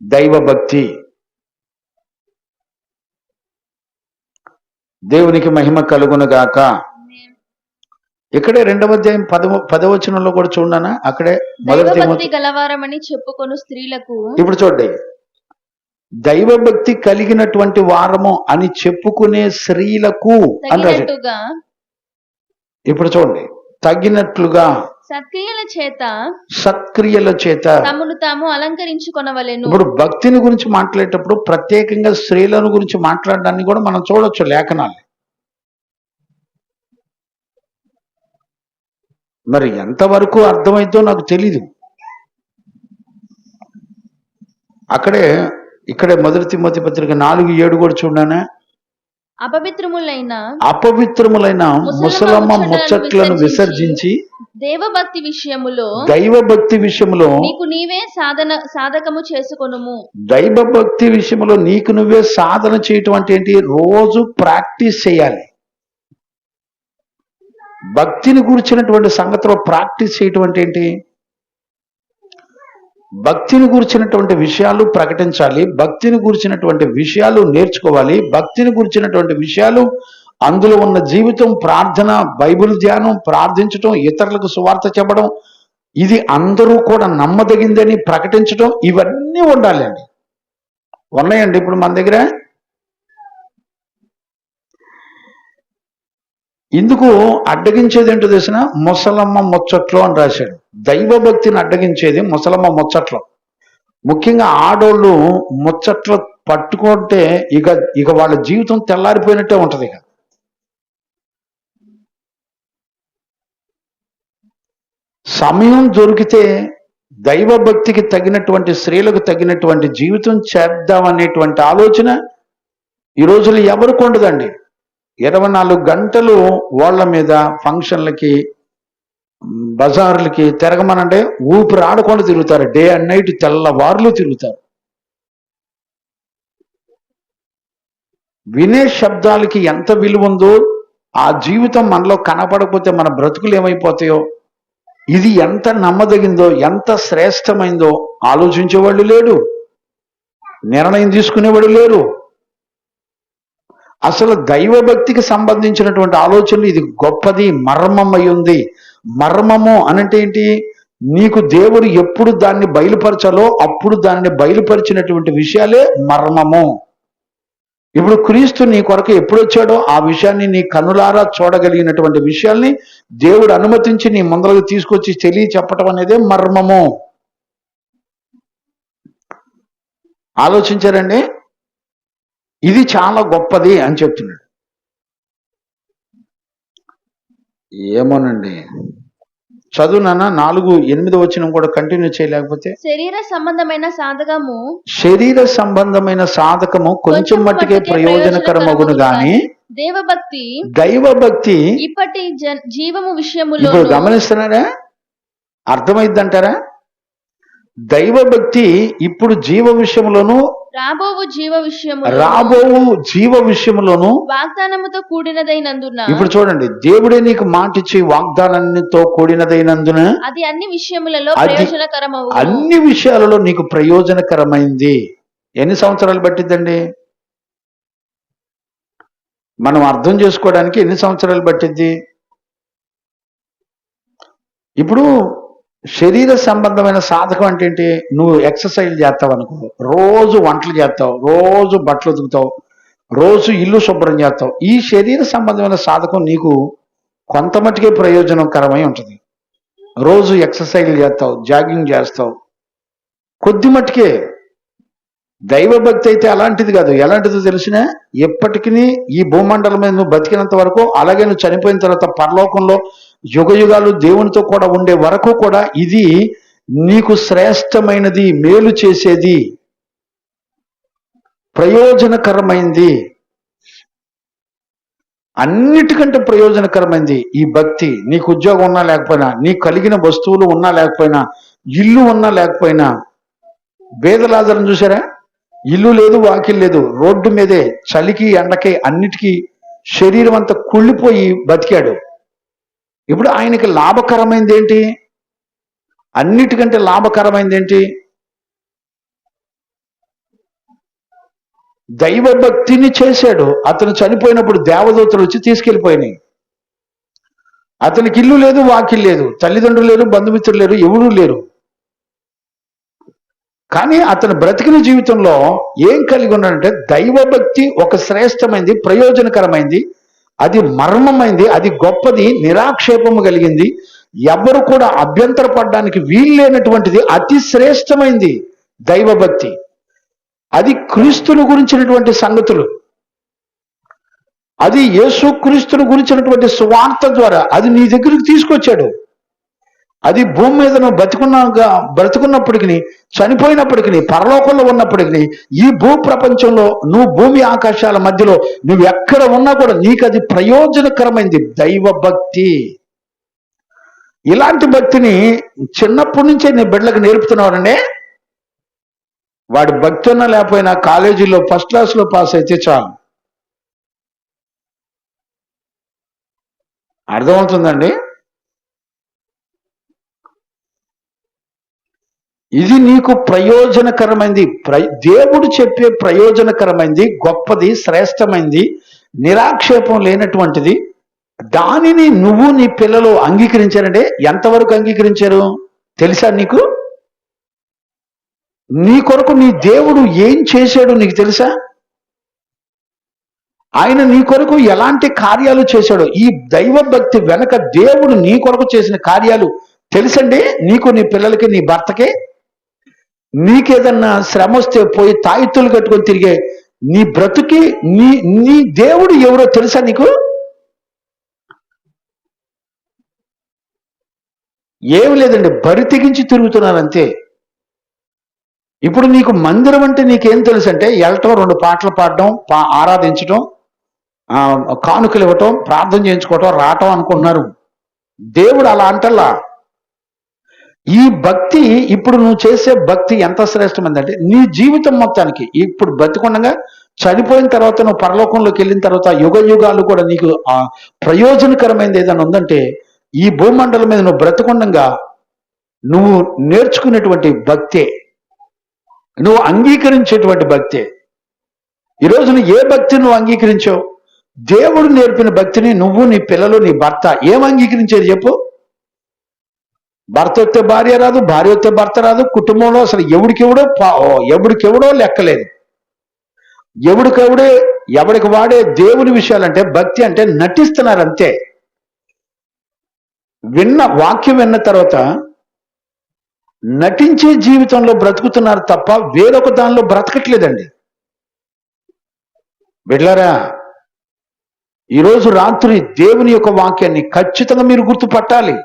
దైవ భక్తి. దేవునికి మహిమ కలుగునుగాక. ఇక్కడే 2వ అధ్యాయం 10వ వచనంలో కూడా చూడనా, అక్కడే దైవభక్తి గలవారమని చెప్పుకొను స్త్రీలకు. ఇప్పుడు చూడండి, దైవభక్తి కలిగినటువంటి వారము అని చెప్పుకునే స్త్రీలకు అన్నాడు. ఇప్పుడు చూడండి, తగినట్లుగా సత్క్రియల చేత తమను తాము అలంకరించుకొనవలెను. ఇప్పుడు భక్తిని గురించి మాట్లాడేటప్పుడు ప్రత్యేకంగా స్త్రీలను గురించి మాట్లాడడాన్ని కూడా మనం చూడొచ్చు లేఖనాలు. మరి ఎంతవరకు అర్థమైందో నాకు తెలీదు. ఇక్కడే 1 తిమోతి పత్రిక 4:7 కూడా చూడనా, అపవిత్రములైన ముసలమ్మ ముచ్చట్లను విసర్జించి దైవభక్తి విషయములో నీకు నీవే సాధకము చేసుకొనుము. దైవభక్తి విషయంలో నీకు నువ్వే సాధన చేయటం అంటే ఏంటి? రోజు ప్రాక్టీస్ చేయాలి. భక్తిని గురించినటువంటి సంగతిలో ప్రాక్టీస్ చేయటం అంటే ఏంటి? భక్తిని గురించినటువంటి విషయాలు ప్రకటించాలి, భక్తిని గురించినటువంటి విషయాలు నేర్చుకోవాలి, భక్తిని గురించినటువంటి విషయాలు, అందులో ఉన్న జీవితం, ప్రార్థన, బైబిల్ ధ్యానం, ప్రార్థించటం, ఇతరులకు సువార్త చెప్పడం, ఇది అందరూ కూడా నమ్మదగిందని ప్రకటించడం, ఇవన్నీ ఉండాలి అండి. ఉన్నాయండి ఇప్పుడు మన దగ్గర. ఇందుకు అడ్డగించేది ఏంటో తెలిసిన ముసలమ్మ ముచ్చట్లు అని రాశాడు. దైవ భక్తిని అడ్డగించేది ముసలమ్మ ముచ్చట్లు. ముఖ్యంగా ఆడోళ్ళు ముచ్చట్లు పట్టుకుంటే ఇక వాళ్ళ జీవితం తెల్లారిపోయినట్టే ఉంటది. ఇక సమయం దొరికితే దైవ భక్తికి తగినటువంటి స్త్రీలకు తగినటువంటి జీవితం చేద్దామనేటువంటి ఆలోచన ఈ రోజులు ఎవరికి ఉండదండి. 24 గంటలు వాళ్ళ మీద ఫంక్షన్లకి, బజార్లకి తిరగమనంటే ఊపిరి ఆడకుండా తిరుగుతారు. డే అండ్ నైట్ తెల్లవారులు తిరుగుతారు. వినే శబ్దాలకి ఎంత విలువ ఉందో, ఆ జీవితం మనలో కనపడకపోతే మన బ్రతుకులు ఏమైపోతాయో, ఇది ఎంత నమ్మదగిందో, ఎంత శ్రేష్టమైందో ఆలోచించేవాళ్ళు లేడు, నిర్ణయం తీసుకునేవాడు లేరు. అసలు దైవభక్తికి సంబంధించినటువంటి ఆలోచనలు ఇది గొప్పది, మర్మమై ఉంది. మర్మము అనంటే ఏంటి? నీకు దేవుడు ఎప్పుడు దాన్ని బయలుపరచాలో అప్పుడు దాన్ని బయలుపరిచినటువంటి విషయాలే మర్మము. ఇప్పుడు క్రీస్తు నీ కొరకు ఎప్పుడు వచ్చాడో ఆ విషయాన్ని నీ కనులారా చూడగలిగినటువంటి విషయాల్ని దేవుడు అనుమతించి నీ ముందరకు తీసుకొచ్చి తెలియ చెప్పటం అనేదే మర్మము. ఆలోచించారండి? ఇది చాలా గొప్పది అని చెప్తున్నాడు. ఏమోనండి, చదువునా 4:8 వచనం కూడా కంటిన్యూ చేయలేకపోతే. శరీర సంబంధమైన సాధకము కొంచెం మట్టుకే ప్రయోజనకరమగును గాని దైవభక్తి ఇప్పటి జీవము విషయములో. ఇప్పుడు గమనిస్తున్నారా? అర్థమైందంటారా? దైవభక్తి ఇప్పుడు జీవ విషయంలోను రాబోవు జీవ విషయంలోను వాగ్దానముతో కూడినదైనందున. ఇప్పుడు చూడండి, దేవుడే నీకు మాటిచ్చి వాగ్దానంతో కూడినదైనందున అది అన్ని విషయములలో ప్రయోజనకరమవు. అన్ని విషయాలలో నీకు ప్రయోజనకరమైంది. ఎన్ని సంవత్సరాలు పట్టిద్దండి? మనం అర్థం చేసుకోవడానికి ఎన్ని సంవత్సరాలు పట్టిద్ది? ఇప్పుడు శరీర సంబంధమైన సాధకం అంటే ఏంటి? నువ్వు ఎక్సర్సైజ్ చేస్తావు అనుకో, రోజు వంటలు చేస్తావు, రోజు బట్టలు ఉతుకుతావు, రోజు ఇల్లు శుభ్రం చేస్తావు. ఈ శరీర సంబంధమైన సాధకం నీకు కొంత మట్టుకే ప్రయోజనకరమై ఉంటుంది. రోజు ఎక్సర్సైజ్ చేస్తావు, జాగింగ్ చేస్తావు, కొద్ది మట్టుకే. దైవభక్తి అయితే అలాంటిది కాదు. ఎలాంటిదో తెలిసినా, ఎప్పటికీ ఈ భూమండలం మీద నువ్వు బతికినంత వరకు, అలాగే నువ్వు చనిపోయిన తర్వాత పరలోకంలో యుగ యుగాలు దేవునితో కూడా ఉండే వరకు కూడా ఇది నీకు శ్రేష్టమైనది, మేలు చేసేది, ప్రయోజనకరమైంది, అన్నిటికంటే ప్రయోజనకరమైంది ఈ భక్తి. నీకు ఉద్యోగం ఉన్నా లేకపోయినా, నీకు కలిగిన వస్తువులు ఉన్నా లేకపోయినా, ఇల్లు ఉన్నా లేకపోయినా. బేదలాజరం చూసారా? ఇల్లు లేదు, వాకిల్ లేదు, రోడ్డు మీదే చలికి ఎండకి అన్నిటికీ శరీరం అంతా కుళ్ళిపోయి బతికాడు. ఇప్పుడు ఆయనకి లాభకరమైంది ఏంటి? అన్నిటికంటే లాభకరమైంది ఏంటి? దైవభక్తిని చేశాడు. అతను చనిపోయినప్పుడు దేవదూతలు వచ్చి తీసుకెళ్ళిపోయినాయి. అతనికి ఇల్లు లేదు, వాకిల్ లేదు, తల్లిదండ్రులు లేరు, బంధుమిత్రులు లేరు, ఎవరూ లేరు. కానీ అతను బ్రతికిన జీవితంలో ఏం కలిగి ఉన్నాడంటే, దైవభక్తి ఒక శ్రేష్టమైంది, ప్రయోజనకరమైంది, అది మర్మమైంది, అది గొప్పది, నిరాక్షేపము కలిగింది, ఎవరు కూడా అభ్యంతరపడడానికి వీల్లేనటువంటిది, అతి శ్రేష్టమైంది దైవభక్తి. అది క్రీస్తుని గురించినటువంటి సంగతులు. అది యేసు క్రీస్తుని గురించినటువంటి సువార్త ద్వారా అది నీ దగ్గరికి తీసుకొచ్చాడు. అది భూమి మీద నువ్వు బ్రతుకున్నప్పటికీ, చనిపోయినప్పటికీ, పరలోకంలో ఉన్నప్పటికీ, ఈ భూ ప్రపంచంలో నువ్వు భూమి ఆకాశాల మధ్యలో నువ్వు ఎక్కడ ఉన్నా కూడా నీకు అది ప్రయోజనకరమైంది దైవభక్తి. ఇలాంటి భక్తిని చిన్నప్పటి నుంచే నీ బిడ్డలకు నేర్పుతున్నావారండి. వాడి భక్తి ఉన్నా లేకపోయినా కాలేజీలో ఫస్ట్ క్లాస్లో పాస్ అయితే చాలు. అర్థమవుతుందండి? ఇది నీకు ప్రయోజనకరమైంది, దేవుడు చెప్పే ప్రయోజనకరమైంది, గొప్పది, శ్రేష్టమైంది, నిరాక్షేపం లేనటువంటిది. దానిని నువ్వు నీ పిల్లలు అంగీకరించారంటే ఎంతవరకు అంగీకరించారు తెలుసా నీకు? నీ కొరకు నీ దేవుడు ఏం చేశాడు నీకు తెలుసా? ఆయన నీ కొరకు ఎలాంటి కార్యాలు చేశాడో, ఈ దైవభక్తి వెనక దేవుడు నీ కొరకు చేసిన కార్యాలు తెలుసండి నీకు, నీ పిల్లలకి, నీ భర్తకి. నీకేదన్నా శ్రమ వస్తే పోయి తాయిత్తులు కట్టుకొని తిరిగే నీ బ్రతుకి నీ దేవుడు ఎవరో తెలుసా నీకు? ఏమి లేదండి, బరి తెగించి తిరుగుతున్నారు అంతే. ఇప్పుడు నీకు మందిరం అంటే నీకేం తెలుసు అంటే, వెళ్ళటం, 2 పాటలు పాడడం, ఆరాధించడం, కానుకలు ఇవ్వటం, ప్రార్థన చేయించుకోవటం, రావటం అనుకుంటున్నారు. దేవుడు అలా అంటల్లా. ఈ భక్తి, ఇప్పుడు నువ్వు చేసే భక్తి ఎంత శ్రేష్టమైందంటే, నీ జీవితం మొత్తానికి, ఇప్పుడు బతికుండగా చనిపోయిన తర్వాత నువ్వు పరలోకంలోకి వెళ్ళిన తర్వాత యుగ యుగాలు కూడా నీకు ప్రయోజనకరమైనది ఏదైనా ఉందంటే, ఈ భూమండలం మీద నువ్వు బ్రతికుండగా నువ్వు నేర్చుకునేటువంటి భక్తే, నువ్వు అంగీకరించేటువంటి భక్తే. ఈరోజు నువ్వు ఏ భక్తిని నువ్వు అంగీకరించావు? దేవుడు నేర్పిన భక్తిని నువ్వు, నీ పిల్లలు, నీ భర్త ఏం అంగీకరించేది చెప్పు? భర్త వస్తే భార్య రాదు, భార్య వస్తే భర్త రాదు. కుటుంబంలో అసలు ఎవడికెవడో లెక్కలేదు. ఎవడికి వాడే దేవుని విషయాలంటే, భక్తి అంటే నటిస్తున్నారు అంతే. వాక్యం విన్న తర్వాత నటించే జీవితంలో బ్రతుకుతున్నారు తప్ప వేరొక దానిలో బ్రతకట్లేదండి. బిడ్డలారా, ఈరోజు రాత్రి దేవుని యొక్క వాక్యాన్ని ఖచ్చితంగా మీరు గుర్తుపట్టాలి.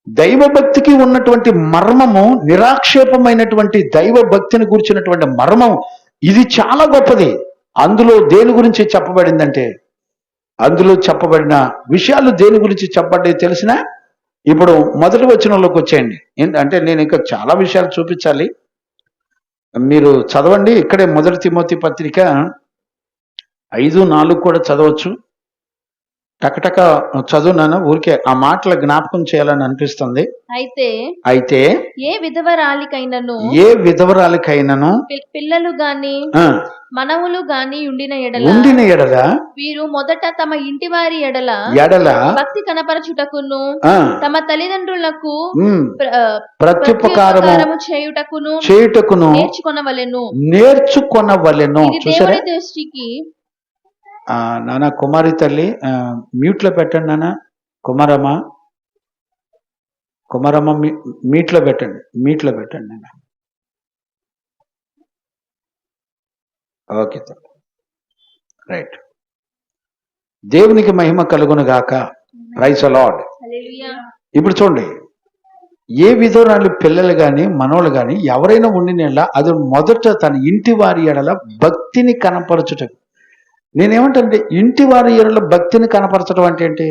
దైవభక్తికి ఉన్నటువంటి మర్మము, నిరాక్షేపమైనటువంటి దైవభక్తిని గురించినటువంటి మర్మం, ఇది చాలా గొప్పది. అందులో దేని గురించి చెప్పబడిందంటే, అందులో చెప్పబడిన విషయాలు దేని గురించి చెప్పబడ్డాయి తెలిసినా? ఇప్పుడు మొదటి వచనంలోకి వచ్చేయండి. అంటే నేను ఇంకా చాలా విషయాలు చూపించాలి, మీరు చదవండి. ఇక్కడే 1 తిమోతి పత్రిక 5:4 కూడా చదవచ్చు. టకటక చదువునాను, ఊరికే ఆ మాటల జ్ఞాపకం చేయాలని అనిపిస్తుంది. అయితే ఏ విధవరాలికైనను ఏ విధవరాలికైనను పిల్లలు గాని ఆ, మనవులు గాని ఉండిన ఉండిన ఎడల వీరు మొదట తమ ఇంటి వారి ఎడల భక్తి కనపరచుటకును ఆ, తమ తల్లిదండ్రులకు ప్రత్యుపకారము చేయుటకును నేర్చుకొనవలెను. ఇది చూసారా దేవుని దృష్టికి. నాన్న కుమారి తల్లి మ్యూట్ లో పెట్టండి నాన్న. కుమారమ్మ మీట్లో పెట్టండి నాన్న. ఓకే తల్లి, రైట్. దేవునికి మహిమ కలుగును గాక. Praise the Lord. ఇప్పుడు చూడండి, ఏ విధురాలు పిల్లలు గాని మనోళ్ళు గాని ఎవరైనా ఉండిన అది మొదట తన ఇంటి వారి ఎడల భక్తిని కనపరచుట. నేనేమంటే ఇంటి వారి ఎడల భక్తిని కనపరచడం అంటే ఏంటి?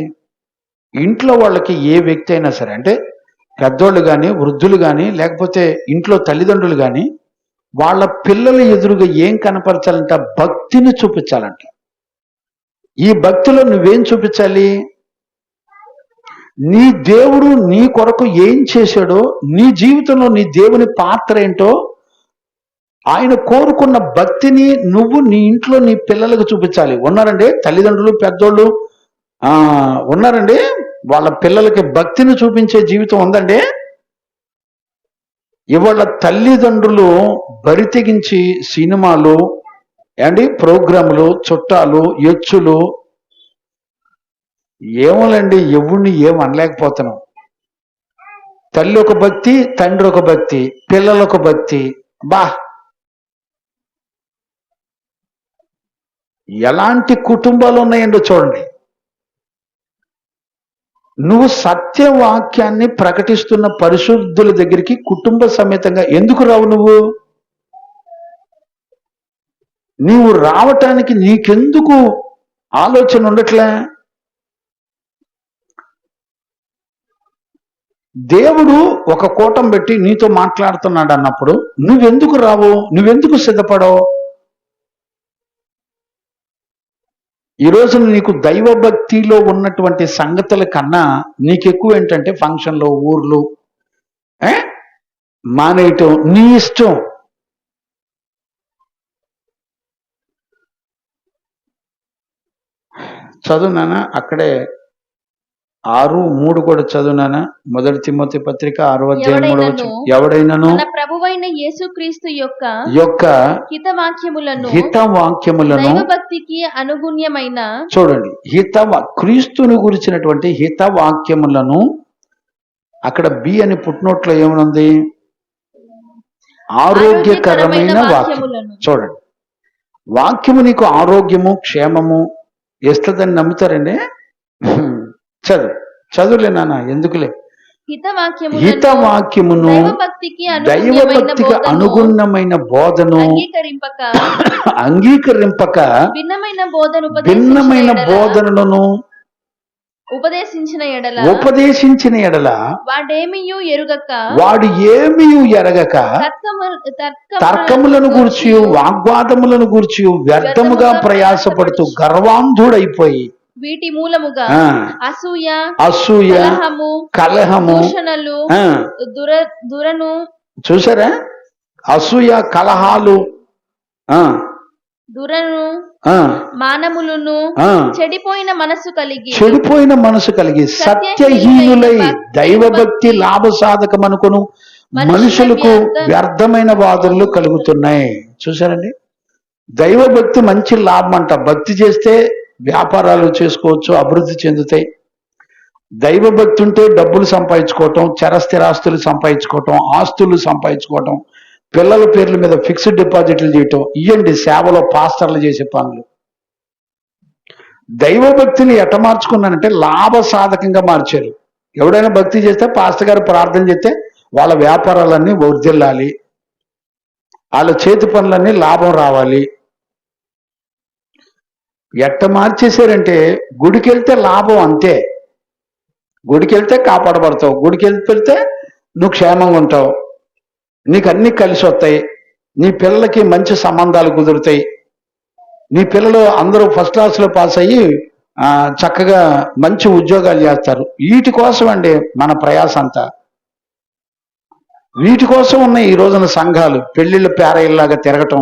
ఇంట్లో వాళ్ళకి ఏ వ్యక్తి అయినా సరే, అంటే పెద్దోళ్ళు కానీ వృద్ధులు కానీ లేకపోతే ఇంట్లో తల్లిదండ్రులు కానీ వాళ్ళ పిల్లల ఎదురుగా ఏం కనపరచాలంట? భక్తిని చూపించాలంట. ఈ భక్తిలో నువ్వేం చూపించాలి? నీ దేవుడు నీ కొరకు ఏం చేశాడో, నీ జీవితంలో నీ దేవుని పాత్ర ఏంటో, ఆయన కోరుకున్న భక్తిని నువ్వు నీ ఇంట్లో నీ పిల్లలకు చూపించాలి. ఉన్నారండి తల్లిదండ్రులు పెద్దోళ్ళు ఉన్నారండి, వాళ్ళ పిల్లలకి భక్తిని చూపించే జీవితం ఉందండి. ఇవాళ తల్లిదండ్రులు బరి తెగించి సినిమాలు ప్రోగ్రాములు, చుట్టాలు, ఎచ్చులు, ఏమోలండి ఎవరిని ఏం అనలేకపోతున్నాం. తల్లి ఒక భక్తి, తండ్రి ఒక భక్తి, పిల్లలకు భక్తి. ఎలాంటి కుటుంబాలు ఉన్నాయండి చూడండి. నువ్వు సత్యవాక్యాన్ని ప్రకటిస్తున్న పరిశుద్ధుల దగ్గరికి కుటుంబ సమేతంగా ఎందుకు రావు? నీవు రావటానికి నీకెందుకు ఆలోచన ఉండట్లే? దేవుడు ఒక కూటం పెట్టి నీతో మాట్లాడుతున్నాడు అన్నప్పుడు నువ్వెందుకు రావు? నువ్వెందుకు సిద్ధపడవు? ఈరోజు నీకు దైవభక్తిలో ఉన్నటువంటి సంగతుల కన్నా నీకెక్కువ ఏంటంటే ఫంక్షన్లు, ఊర్లు మానేయటం నీ ఇష్టం. చదువునానా అక్కడే 6:3 కూడా చదువునానా. 1 తిమోతి పత్రిక 6వ అధ్యాయం 3వ వచనం. ఎవడైనను ప్రభువైన యేసుక్రీస్తు యొక్క హితవాక్యములను దైవభక్తికి అనుగుణ్యమైన, చూడండి, క్రీస్తుని గురించినటువంటి హితవాక్యములను, అక్కడ బి అని పుట్టినోట్లో ఏమనుంది? ఆరోగ్యకరమైన వాక్యం. చూడండి, వాక్యము నీకు ఆరోగ్యము క్షేమము ఇస్తుందని నమ్ముతారండి? చదువులే నాన్న, ఎందుకులే. హితవాక్యమును దైవభక్తికి అనుగుణమైన బోధను అంగీకరింపక భిన్నమైన బోధనలను ఉపదేశించిన ఎడల వాడు ఏమీ ఎరగక తర్కములను గూర్చి వాగ్వాదములను గూర్చి వ్యర్థముగా ప్రయాసపడుతూ గర్వాంధుడైపోయి వీటి మూలముగా అసూయ కలహము దురను, చూసారా? అసూయ కలహాలు దురను మానములను చెడిపోయిన మనసు కలిగి సత్యహీనులై దైవభక్తి లాభసాధకం అనుకును మనుషులకు వ్యర్థమైన వాదనలు కలుగుతున్నాయి. చూసారండి, దైవభక్తి మంచి లాభం అంట. భక్తి చేస్తే వ్యాపారాలు చేసుకోవచ్చు, అభివృద్ధి చెందుతాయి. దైవభక్తి ఉంటే డబ్బులు సంపాదించుకోవటం, చరస్థిరాస్తులు సంపాదించుకోవటం, ఆస్తులు సంపాదించుకోవటం, పిల్లల పేర్ల మీద ఫిక్స్డ్ డిపాజిట్లు చేయటం, ఇవ్వండి సేవలో పాస్టర్లు చేసే పనులు. దైవభక్తిని ఎట మార్చుకున్నానంటే లాభసాధకంగా మార్చారు. ఎవడైనా భక్తి చేస్తే పాస్టర్ గారు ప్రార్థన చేస్తే వాళ్ళ వ్యాపారాలన్నీ వర్ధిల్లాలి, వాళ్ళ చేతి పనులన్నీ లాభం రావాలి. ఎట్ట మార్చేశారంటే గుడికి వెళ్తే లాభం అంతే, గుడికి వెళ్తే కాపాడబడతావు, గుడికి వెళ్తే నువ్వు క్షేమంగా ఉంటావు, నీకు అన్ని కలిసి వస్తాయి, నీ పిల్లలకి మంచి సంబంధాలు కుదురుతాయి, నీ పిల్లలు అందరూ ఫస్ట్ క్లాస్లో పాస్ అయ్యి చక్కగా మంచి ఉద్యోగాలు చేస్తారు. వీటి కోసం అండి మన ప్రయాస అంతా. వీటి కోసం ఉన్నాయి ఈ రోజున సంఘాలు, పెళ్లిళ్ళు పేరయ్యలాగా తిరగటం.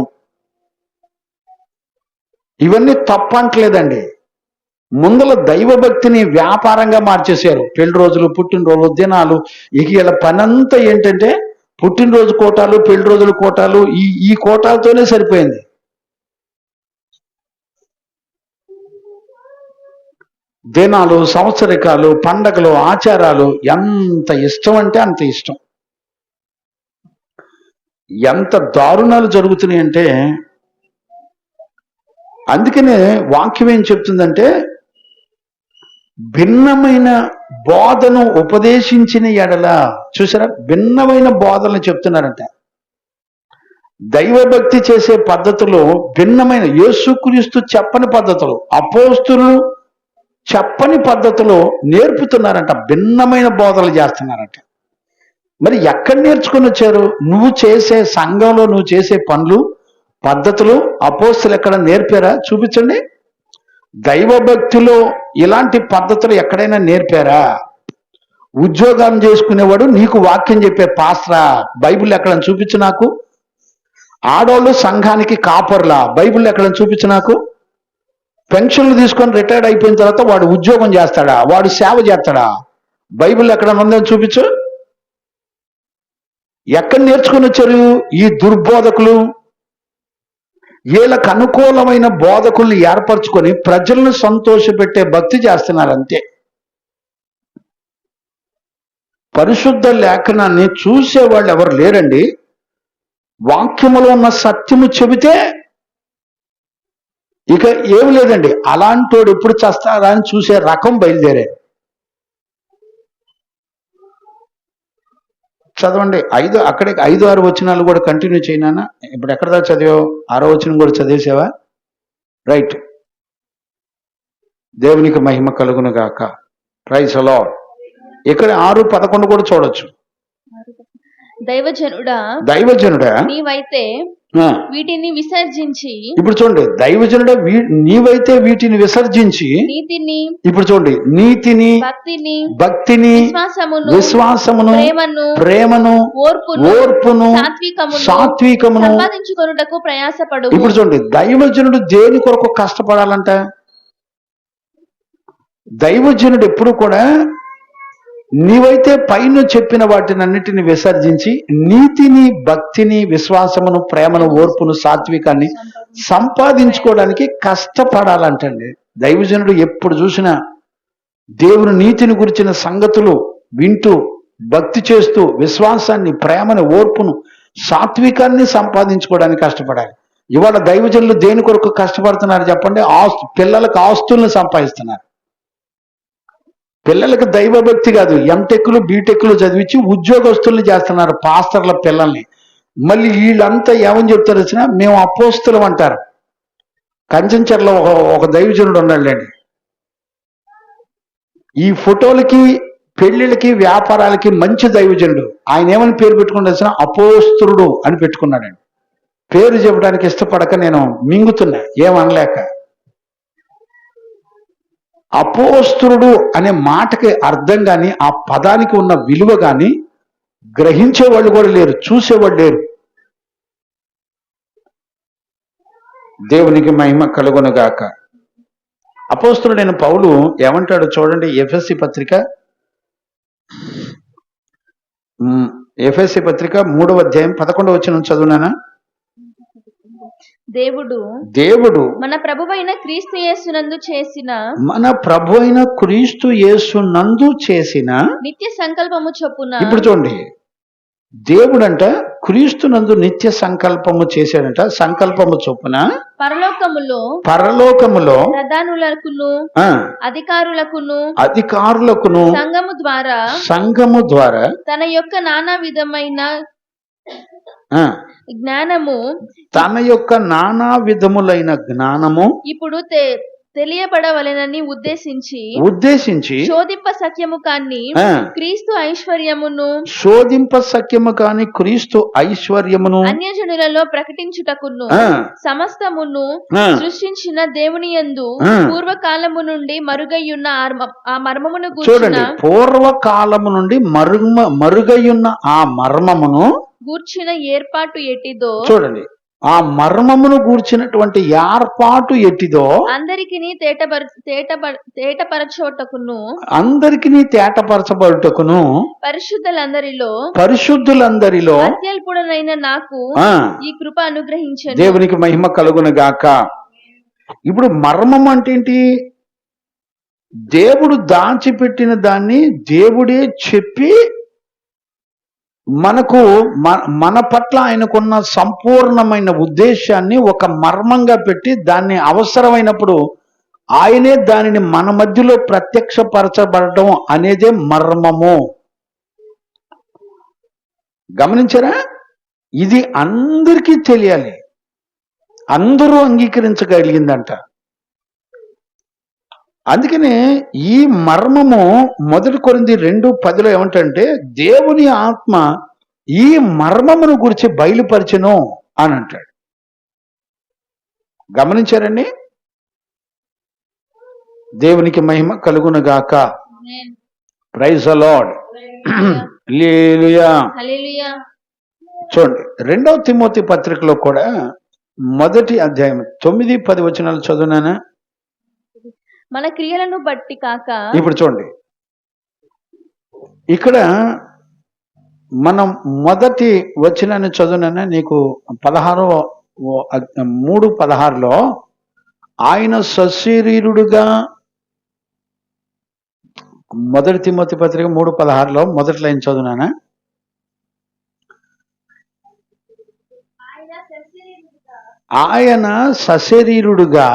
ఇవన్నీ తప్పంటలేదండి. ముందల దైవభక్తిని వ్యాపారంగా మార్చేశారు. పెళ్లి రోజులు, పుట్టినరోజులు, దినాలు. ఇక వీళ్ళ పనంతా ఏంటంటే పుట్టినరోజు కోటాలు, పెళ్లి రోజుల కోటాలు, ఈ కోటాలతోనే సరిపోయింది. దినాలు, సంవత్సరికాలు, పండగలు, ఆచారాలు ఎంత ఇష్టం అంటే అంత ఇష్టం. ఎంత దారుణాలు జరుగుతున్నాయి అంటే, అందుకనే వాక్యం ఏం చెప్తుందంటే, భిన్నమైన బోధను ఉపదేశించిన ఎడల, చూసారా, భిన్నమైన బోధనలు చెప్తున్నారంట. దైవభక్తి చేసే పద్ధతులు భిన్నమైన, యేసుక్రీస్తు చెప్పని పద్ధతులు, అపోస్తులు చెప్పని పద్ధతులు నేర్పుతున్నారంట. భిన్నమైన బోధనలు చేస్తున్నారంట. మరి ఎక్కడ నేర్చుకుని వచ్చారు? నువ్వు చేసే సంఘంలో నువ్వు చేసే పనులు, పద్ధతులు అపోస్తులు ఎక్కడ నేర్పారా? చూపించండి. దైవభక్తిలో ఇలాంటి పద్ధతులు ఎక్కడైనా నేర్పారా? ఉద్యోగం చేసుకునేవాడు నీకు వాక్యం చెప్పే పాస్టరా? బైబిల్ ఎక్కడైనా చూపించు నాకు. ఆడోళ్ళు సంఘానికి కాపర్లా? బైబిల్ ఎక్కడైనా చూపించు నాకు. పెన్షన్లు తీసుకొని రిటైర్డ్ అయిపోయిన తర్వాత వాడు ఉద్యోగం చేస్తాడా? వాడు సేవ చేస్తాడా? బైబిల్ ఎక్కడైనా ఉందని చూపించు. ఎక్కడ నేర్చుకుని వచ్చారు ఈ దుర్బోధకులు? వీళ్ళకు అనుకూలమైన బోధకుల్ని ఏర్పరచుకొని ప్రజలను సంతోషపెట్టే భక్తి చేస్తున్నారు అంతే. పరిశుద్ధ లేఖనాన్ని చూసేవాళ్ళు ఎవరు లేరండి. వాక్యములో ఉన్న సత్యము చెబితే ఇక ఏమి లేదండి. అలాంటోడు ఎప్పుడు చస్తారా అని చూసే రకం బయలుదేరే. చదవండి. అక్కడే 5-6 వచనాలు కూడా కంటిన్యూ చేయనా? ఇప్పుడు ఎక్కడ దాకా చదివావు? 6వ వచనం కూడా చదివేసావా? రైట్. దేవునికి మహిమ కలుగును గాక. Praise the Lord. ఇక్కడ 6:11 కూడా చూడొచ్చు. దైవజనుడా నీవైతే వీటిని విసర్జించి, ఇప్పుడు చూడండి, దైవజనుడా నీవైతే వీటిని విసర్జించి, నీతిని, ఇప్పుడు చూడండి, నీతిని, భక్తిని, విశ్వాసమును, ప్రేమను, ఓర్పును, సాత్వికమును సంపాదించుకొనుటకు ప్రయాసపడు. ఇప్పుడు చూడండి, దైవజనుడు దేని కొరకు కష్టపడాలంట? దైవజనుడు ఎప్పుడు కూడా నీవైతే పైన చెప్పిన వాటిని అన్నిటిని విసర్జించి నీతిని, భక్తిని, విశ్వాసమును, ప్రేమను, ఓర్పును, సాత్వికాన్ని సంపాదించుకోవడానికి కష్టపడాలంటండి. దైవజనుడు ఎప్పుడు చూసినా దేవుని నీతిని గురించిన సంగతులు వింటూ, భక్తి చేస్తూ, విశ్వాసాన్ని, ప్రేమను, ఓర్పును, సాత్వికాన్ని సంపాదించుకోవడానికి కష్టపడాలి. ఇవాళ దైవజనులు దేని కొరకు కష్టపడుతున్నారు చెప్పండి? పిల్లలకు ఆస్తులను సంపాదిస్తున్నారు. పిల్లలకు దైవభక్తి కాదు, ఎంటెక్లు, బీటెక్లు చదివించి ఉద్యోగస్తుల్ని చేస్తున్నారు, పాస్టర్ల పిల్లల్ని. మళ్ళీ వీళ్ళంతా ఏమని చెప్తారు వచ్చినా, మేము అపోస్తులం అంటారు. కంచెంచర్లో ఒక దైవజనుడు ఉన్నాడులేండి. ఈ ఫోటోలకి, పెళ్లిళ్ళకి, వ్యాపారాలకి మంచి దైవజనుడు. ఆయన ఏమని పేరు పెట్టుకుని వచ్చినా అపోస్తులుడు అని పెట్టుకున్నాడండి. పేరు చెప్పడానికి ఇష్టపడక నేను మింగుతున్నా, ఏమనలేక. అపోస్తులుడు అనే మాటకి అర్థం కానీ, ఆ పదానికి ఉన్న విలువ కానీ గ్రహించేవాళ్ళు కూడా లేరు, చూసేవాళ్ళు లేరు. దేవునికి మహిమ కలుగునుగాక. అపోస్తులుడైన పౌలు ఏమంటాడు చూడండి. ఎఫెసీ పత్రిక 3వ అధ్యాయం 11వ వచనం చదువునానా? దేవుడు మన ప్రభువైన క్రీస్తు యేసునందు చేసిన నిత్య సంకల్పము చొప్పున. ఇప్పుడు చూడండి, దేవుడంట క్రీస్తునందు నిత్య సంకల్పము చేశాడంట. సంకల్పము చొప్పున పరలోకములో ప్రధానులకును, అధికారులకును సంఘము ద్వారా తన యొక్క నానా విధమైన జ్ఞానము, తన యొక్క నానా విధములైన జ్ఞానము తెలియబడవలెనని ఉద్దేశించి శోధింప సఖ్యము కాని క్రీస్తు ఐశ్వర్యమును అన్యజనులలో ప్రకటించుటకును సమస్తమును సృష్టించిన దేవుని యందు పూర్వకాలము నుండి మరుగయ్యున్న ఆ మర్మమును చూడండి. పూర్వకాలము నుండి మరుగయ్యున్న ఆ మర్మమును గూర్చిన ఏర్పాటు ఎట్టిదో, చూడండి, ఆ మర్మమును గూర్చినటువంటి ఏర్పాటు ఎట్టిదో అందరికిని తేటపరచబడుటకును పరిశుద్ధులందరిలో అత్యల్పుడనైన నాకు ఈ కృప అనుగ్రహించెను. దేవునికి మహిమ కలుగును గాక. ఇప్పుడు మర్మం అంటే ఏంటి? దేవుడు దాచిపెట్టిన దాన్ని దేవుడే చెప్పి మన పట్ల ఆయనకున్న సంపూర్ణమైన ఉద్దేశాన్ని ఒక మర్మంగా పెట్టి దాన్ని అవసరమైనప్పుడు ఆయనే దానిని మన మధ్యలో ప్రత్యక్షపరచబడటం అనేదే మర్మము. గమనించారా? ఇది అందరికీ తెలియాలి, అందరూ అంగీకరించగలిగిందంట. అందుకనే ఈ మర్మము 1 కొరింథీ 2:10 ఏమంటంటే, దేవుని ఆత్మ ఈ మర్మమును గురించి బయలుపరిచెను అని అంటాడు. గమనించారండి? దేవునికి మహిమ కలుగునుగాక. Praise the Lord. హల్లెలూయా. చూడండి, 2వ తిమోతి పత్రికలో కూడా 1వ అధ్యాయం 9-10 వచనాలు చదువునానా? మన క్రియలను బట్టి కాక. ఇప్పుడు చూడండి, ఇక్కడ మనం మొదటి వచనాన్ని చదువునన్నా నీకు 3:16 ఆయన సశరీరుడుగా, 1 తిమోతి పత్రిక 3:16 మొదటి లైన్ చదువునానా? ఆయన సశరీరుడుగా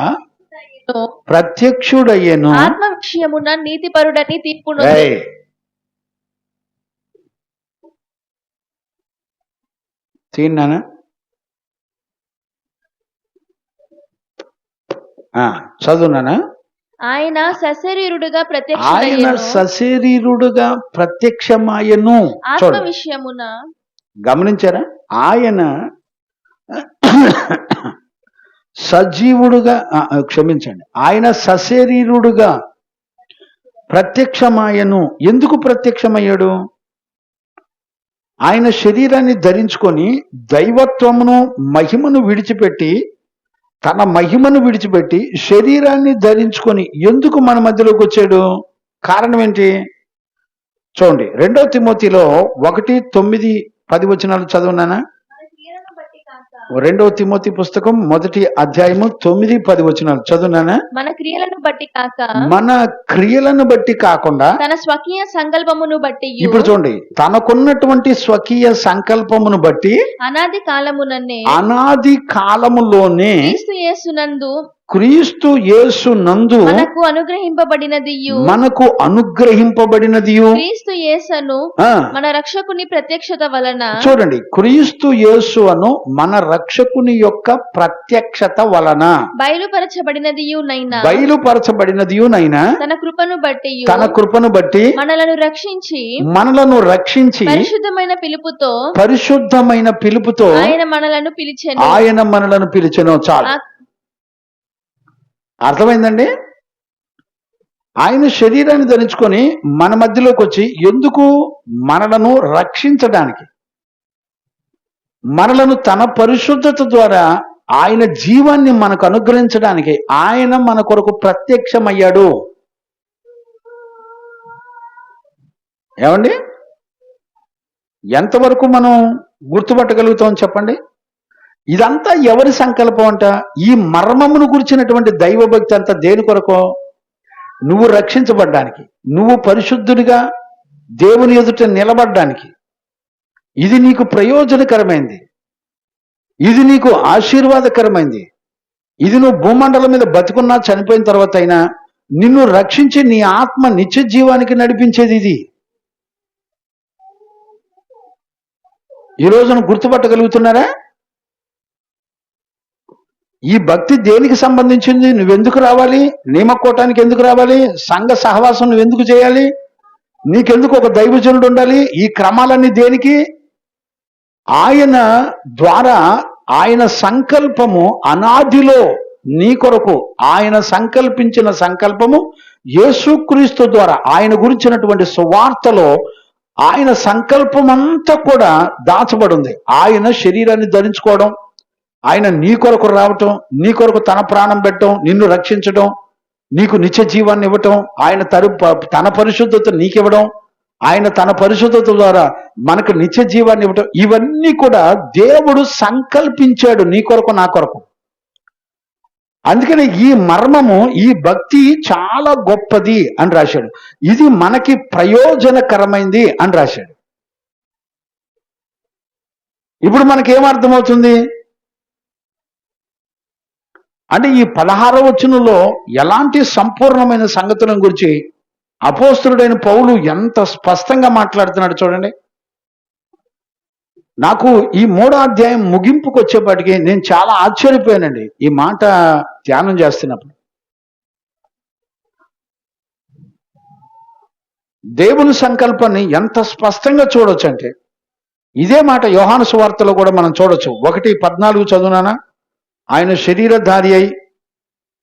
ప్రత్యక్షుడయ్యను, ఆత్మ విషయమున నీతిపరుడని తీర్పును. తీన్నానా? చదువునానా? ఆయన సశరీరుడుగా ప్రత్యక్షమాయను. ఆత్మ విషయమున. గమనించారా? ఆయన సజీవుడుగా, క్షమించండి, ఆయన సశరీరుడుగా ప్రత్యక్షమాయను. ఎందుకు ప్రత్యక్షమయ్యాడు? ఆయన శరీరాన్ని ధరించుకొని దైవత్వమును మహిమను విడిచిపెట్టి, తన మహిమను విడిచిపెట్టి శరీరాన్ని ధరించుకొని ఎందుకు మన మధ్యలోకి వచ్చాడు? కారణం ఏంటి? చూడండి, 2వ తిమోతిలో 1:9-10 వచనాలు చదువునానా? 2వ తిమోతి పుస్తకం 1వ అధ్యాయము 9-10 వచనాలు చదువునానా? మన క్రియలను బట్టి కాక, మన క్రియలను బట్టి కాకుండా తన స్వకీయ సంకల్పమును బట్టి. ఇప్పుడు చూడండి, తనకున్నటువంటి స్వకీయ సంకల్పమును బట్టి అనాది కాలములోనే క్రీస్తు యేసునందు మనకు అనుగ్రహింపబడినది క్రీస్తు యేసును మన రక్షకుని ప్రత్యక్షత వలన. చూడండి, క్రీస్తు యేసు అను మన రక్షకుని యొక్క ప్రత్యక్షత వలన బయలుపరచబడినదియునైనా తన కృపను బట్టి మనలను రక్షించి పరిశుద్ధమైన పిలుపుతో ఆయన మనలను పిలిచెను. చాలు, అర్థమైందండి? ఆయన శరీరాన్ని ధరించుకొని మన మధ్యలోకి వచ్చి ఎందుకు? మనలను రక్షించడానికి, మనలను తన పరిశుద్ధత ద్వారా ఆయన జీవాన్ని మనకు అనుగ్రహించడానికి ఆయన మన కొరకు ప్రత్యక్షమయ్యాడు. ఏమండి? ఎంతవరకు మనం గుర్తుపట్టగలుగుతాం చెప్పండి? ఇదంతా ఎవరి సంకల్పం అంట? ఈ మర్మమును గురించినటువంటి దైవభక్తి అంతా దేని కొరకు? నువ్వు రక్షించబడ్డానికి, నువ్వు పరిశుద్ధుడిగా దేవుని ఎదుట నిలబడ్డానికి. ఇది నీకు ప్రయోజనకరమైంది, ఇది నీకు ఆశీర్వాదకరమైంది. ఇది నువ్వు భూమండలం మీద బతుకున్నా చనిపోయిన తర్వాత అయినా నిన్ను రక్షించి నీ ఆత్మ నిత్య జీవానికి నడిపించేది ఇది. ఈ రోజున గుర్తుపట్టగలుగుతున్నారా? ఈ భక్తి దేనికి సంబంధించింది? నువ్వెందుకు రావాలి? నియమకోటానికి ఎందుకు రావాలి? సంఘ సహవాసం నువ్వెందుకు చేయాలి? నీకెందుకు ఒక దైవజనుడు ఉండాలి? ఈ క్రమాలన్నీ దేనికి? ఆయన ద్వారా ఆయన సంకల్పము అనాదిలో నీ కొరకు ఆయన సంకల్పించిన సంకల్పము యేసుక్రీస్తు ద్వారా ఆయన గురించినటువంటి సువార్తలో ఆయన సంకల్పం అంతా కూడా దాచబడి ఉంది. ఆయన శరీరాన్ని ధరించుకోవడం, ఆయన నీ కొరకు రావటం, నీ కొరకు తన ప్రాణం పెట్టడం, నిన్ను రక్షించడం, నీకు నిత్య జీవాన్ని ఇవ్వటం, ఆయన తన పరిశుద్ధత నీకివ్వడం, ఆయన తన పరిశుద్ధత ద్వారా మనకు నిత్య జీవాన్ని ఇవ్వటం, ఇవన్నీ కూడా దేవుడు సంకల్పించాడు నీ కొరకు నా కొరకు. అందుకని ఈ మర్మము, ఈ భక్తి చాలా గొప్పది అని రాశాడు. ఇది మనకి ప్రయోజనకరమైంది అని రాశాడు. ఇప్పుడు మనకేమర్థమవుతుంది అంటే ఈ 16వ వచనంలో ఎలాంటి సంపూర్ణమైన సంగతుల గురించి అపోస్తలుడైన పౌలు ఎంత స్పష్టంగా మాట్లాడుతున్నాడు చూడండి. నాకు ఈ 3వ అధ్యాయం ముగింపుకు వచ్చేపాటికి నేను చాలా ఆశ్చర్యపోయానండి ఈ మాట ధ్యానం చేస్తున్నప్పుడు. దేవుని సంకల్పాన్ని ఎంత స్పష్టంగా చూడొచ్చు అంటే ఇదే మాట యోహాను సువార్తలో కూడా మనం చూడొచ్చు. 1:14 చదువునానా? ఆయన శరీరధారి అయి,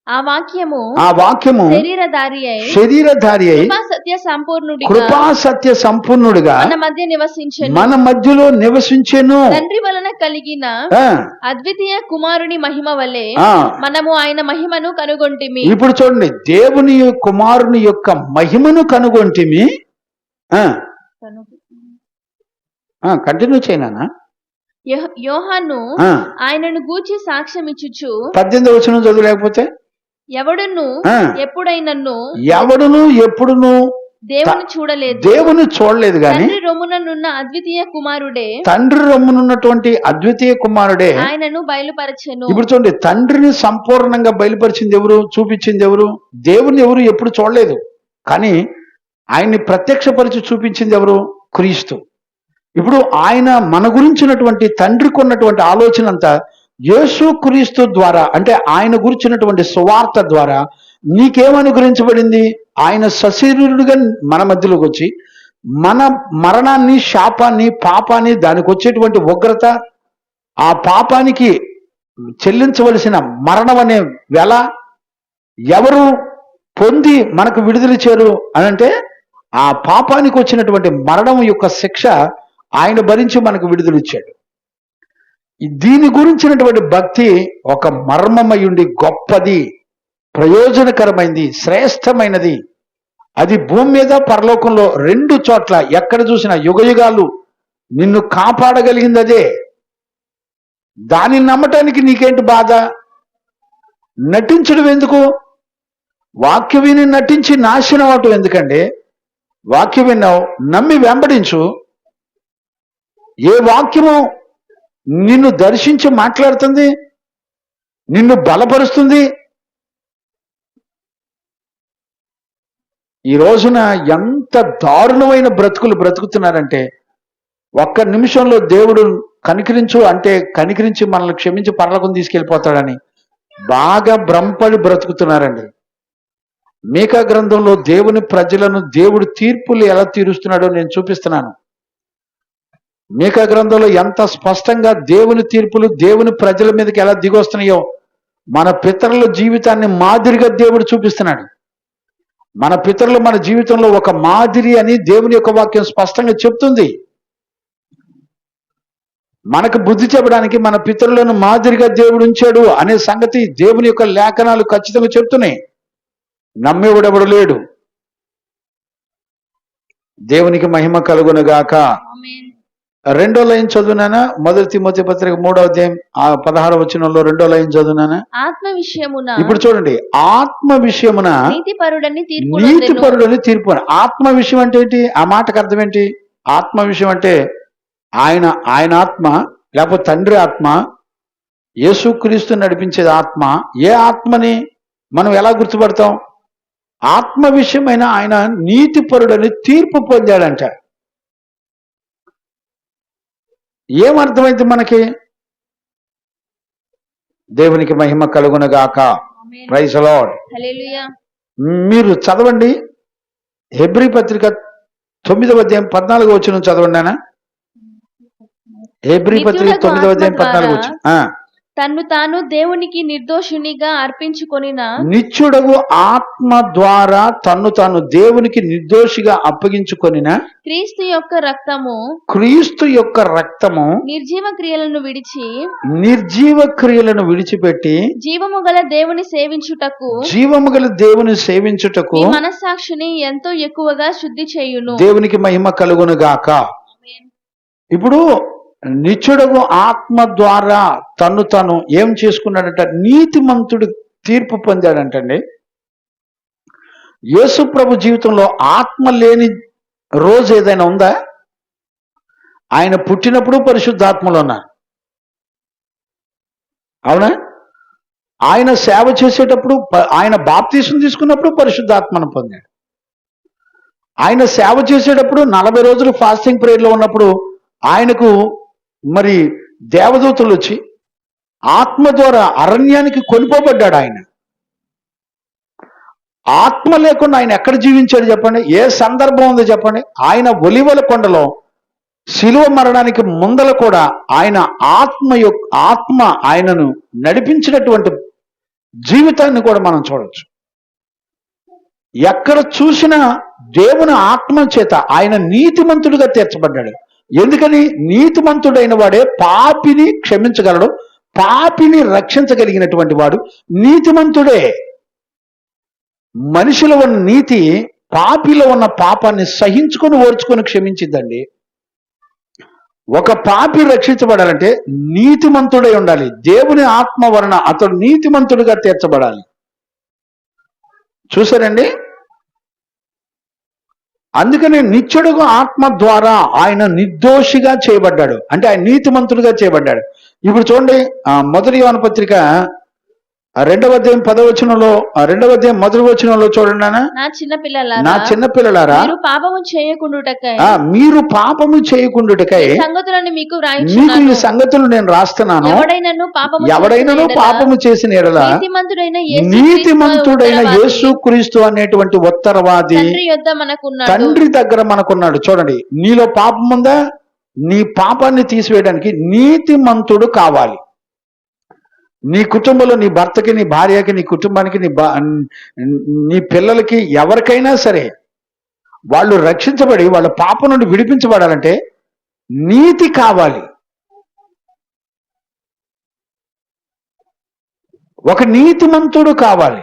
ఆ వాక్యము శరీరధారి అయి కృపా సత్య సంపూర్ణుడిగా మన మధ్యలో నివసించెను. తండ్రి వలన కలిగిన అద్వితీయ కుమారుని మహిమ వలె మనము ఆయన మహిమను కనుగొంటిమి. ఇప్పుడు చూడండి, దేవుని కుమారుని యొక్క మహిమను కనుగొంటిమి. కంటిన్యూ చేయనా? యోహాను ఆయనను గూర్చి సాక్ష్యం ఇచ్చుచు 18వ వచనం చదువులేకపోతే ఎవడును ఎప్పుడును దేవుని చూడలేదు గాని తండ్రి రొమ్ముననున్న అద్వితీయ కుమారుడే, తండ్రి రొమ్మునున్నటువంటి అద్వితీయ కుమారుడే ఆయనను బయలుపరచెను. ఇప్పుడు చూడండి, తండ్రిని సంపూర్ణంగా బయలుపరిచింది ఎవరు? చూపించింది ఎవరు? దేవుని ఎవరు ఎప్పుడు చూడలేదు, కానీ ఆయన్ని ప్రత్యక్షపరిచి చూపించింది ఎవరు? క్రీస్తు. ఇప్పుడు ఆయన మన గురించినటువంటి తండ్రికి ఉన్నటువంటి ఆలోచన అంతా యేసు క్రీస్తు ద్వారా, అంటే ఆయన గురించినటువంటి సువార్త ద్వారా నీకేమనుగ్రహించబడింది? ఆయన సశరీరుడిగా మన మధ్యలోకి వచ్చి మన మరణాన్ని, శాపాన్ని, పాపాన్ని, దానికి వచ్చేటువంటి ఉగ్రత, ఆ పాపానికి చెల్లించవలసిన మరణం అనే వెల ఎవరు పొంది మనకు విడుదలిచ్చారు అనంటే ఆ పాపానికి వచ్చినటువంటి మరణం యొక్క శిక్ష ఆయన భరించి మనకు విడుదలిచ్చాడు. దీని గురించినటువంటి భక్తి ఒక మర్మమయుండి గొప్పది, ప్రయోజనకరమైనది, శ్రేష్టమైనది. అది భూమి మీద పరలోకంలో 2 చోట్ల ఎక్కడ చూసినా యుగయుగాలు నిన్ను కాపాడగలిగింది అదే. దానిని నమ్మటానికి నీకేంటి బాధ? నటించడం ఎందుకు? వాక్యం విని నటించి నాశనం అవటం ఎందుకండి? వాక్యం విన్నావు, నమ్మి వెంబడించు. ఏ వాక్యము నిన్ను దర్శించి మాట్లాడుతుంది, నిన్ను బలపరుస్తుంది? ఈ రోజున ఎంత దారుణమైన బ్రతుకులు బ్రతుకుతున్నారంటే, ఒక్క నిమిషంలో దేవుడు కనికరించు అంటే కనికరించి మనల్ని క్షమించి పరలోకం తీసుకెళ్ళిపోతాడని బాగా భ్రమపడి బ్రతుకుతున్నారండి. మీకా గ్రంథంలో దేవుని ప్రజలను దేవుడు తీర్పులు ఎలా తీరుస్తున్నాడో నేను చూపిస్తున్నాను. మీకా గ్రంథంలో ఎంత స్పష్టంగా దేవుని తీర్పులు దేవుని ప్రజల మీదకి ఎలా దిగొస్తున్నాయో మన పితరుల జీవితాన్ని మాదిరిగా దేవుడు చూపిస్తున్నాడు. మన పితరులు మన జీవితంలో ఒక మాదిరి అని దేవుని యొక్క వాక్యం స్పష్టంగా చెప్తుంది. మనకు బుద్ధి చెప్పడానికి మన పితరులను మాదిరిగా దేవుడు ఉంచాడు అనే సంగతి దేవుని యొక్క లేఖనాలు ఖచ్చితంగా చెప్తున్నాయి. నమ్మేవాడెవడు లేడు. దేవునికి మహిమ కలుగునుగాక. 2వ లైన్ చదువునానా? 1 తిమోతి పత్రిక 3వ అధ్యాయం 16వ వచనంలో 2వ లైన్ చదువునానా? ఆత్మ విషయమున, ఇప్పుడు చూడండి, ఆత్మ విషయమున నీతిపరుడని తీర్పు. ఆత్మ విషయం అంటే ఏంటి? ఆ మాటకు అర్థం ఏంటి? ఆత్మ విషయం అంటే ఆయన ఆత్మ, లేకపోతే తండ్రి ఆత్మ, యేసుక్రీస్తు నడిపించేది ఆత్మ. ఏ ఆత్మని మనం ఎలా గుర్తుపడతాం? ఆత్మ విషయమైన ఆయన నీతిపరుడని తీర్పు పొందాడంట. ఏమర్థమైంది మనకి? దేవునికి మహిమ కలుగునగాక. Praise the Lord. హల్లెలూయా. మీరు చదవండి హెబ్రీ పత్రిక 9వ అధ్యాయం 14వ వచనం చదవండి నాన్న. హెబ్రీ పత్రిక 9వ అధ్యాయం 14వ వచనం. తన్ను తాను దేవునికి నిర్దోషునిగా అర్పించుకొనిన నిత్యుడగు ఆత్మ ద్వారా తన్ను తాను దేవునికి నిర్దోషిగా అప్పగించుకొనిన క్రీస్తు యొక్క రక్తము నిర్జీవ క్రియలను విడిచిపెట్టి జీవము గల దేవుని సేవించుటకు మనస్సాక్షిని ఎంతో ఎక్కువగా శుద్ధి చేయును. దేవునికి మహిమ కలుగును గాక. ఇప్పుడు నిత్యుడగు ఆత్మ ద్వారా తను తను ఏం చేసుకున్నాడంట? నీతిమంతుడు తీర్పు పొందాడంటండి. యేసు ప్రభు జీవితంలో ఆత్మ లేని రోజు ఏదైనా ఉందా? ఆయన పుట్టినప్పుడు పరిశుద్ధాత్మలో ఉన్నారు, అవునా? ఆయన సేవ చేసేటప్పుడు, ఆయన బాప్తీసం తీసుకున్నప్పుడు పరిశుద్ధాత్మను పొందాడు. ఆయన సేవ చేసేటప్పుడు 40 రోజులు ఫాస్టింగ్ ప్రేయర్లో ఉన్నప్పుడు ఆయనకు మరి దేవదూతలు వచ్చి ఆత్మ ద్వారా అరణ్యానికి కొనిపోబడ్డాడు. ఆయన ఆత్మ లేకుండా ఆయన ఎక్కడ జీవించాడు చెప్పండి? ఏ సందర్భం ఉందో చెప్పండి? ఆయన ఒలివల కొండలో శిలువ మరణానికి ముందల కూడా ఆయన ఆత్మ ఆయనను నడిపించినటువంటి జీవితాన్ని కూడా మనం చూడవచ్చు. ఎక్కడ చూసినా దేవుని ఆత్మ చేత ఆయన నీతిమంతుడిగా తీర్చబడ్డాడు. ఎందుకని? నీతిమంతుడైన వాడే పాపిని క్షమించగలడు, పాపిని రక్షించగలిగినటువంటి వాడు నీతిమంతుడే. మనిషిలో ఉన్న నీతి పాపిలో ఉన్న పాపాన్ని సహించుకొని ఓర్చుకొని క్షమించిందండి. ఒక పాపి రక్షించబడాలంటే నీతిమంతుడై ఉండాలి. దేవుని ఆత్మ వలన అతడు నీతిమంతుడిగా తీర్చబడాలి. చూసారండి? అందుకని నిత్యుడుగా ఆత్మ ద్వారా ఆయన నిర్దోషిగా చేయబడ్డాడు, అంటే ఆయన నీతిమంతుడిగా చేయబడ్డాడు. ఇప్పుడు చూడండి, మొదటి యోహాను పత్రిక 2వ అధ్యాయం 10వ వచనంలో, 2వ అధ్యాయం 1వ వచనంలో చూడండి. నా చిన్న పిల్లలారా మీరు పాపము చేయకుండుటకై మీకు ఈ సంగతులు నేను రాస్తున్నాను. ఎవడైనను పాపము చేసిన ఎడల నీతిమంతుడైన యేసుక్రీస్తు అనేటువంటి ఉత్తరవాది తండ్రి దగ్గర మనకున్నాడు. చూడండి, నీలో పాపం ఉందా? నీ పాపాన్ని తీసివేయడానికి నీతిమంతుడు కావాలి. నీ కుటుంబంలో నీ భర్తకి, నీ భార్యకి, నీ కుటుంబానికి, నీ పిల్లలకి, ఎవరికైనా సరే వాళ్ళు రక్షించబడి వాళ్ళ పాపం నుండి విడిపించబడాలంటే నీతి కావాలి. ఒక నీతిమంతుడు కావాలి.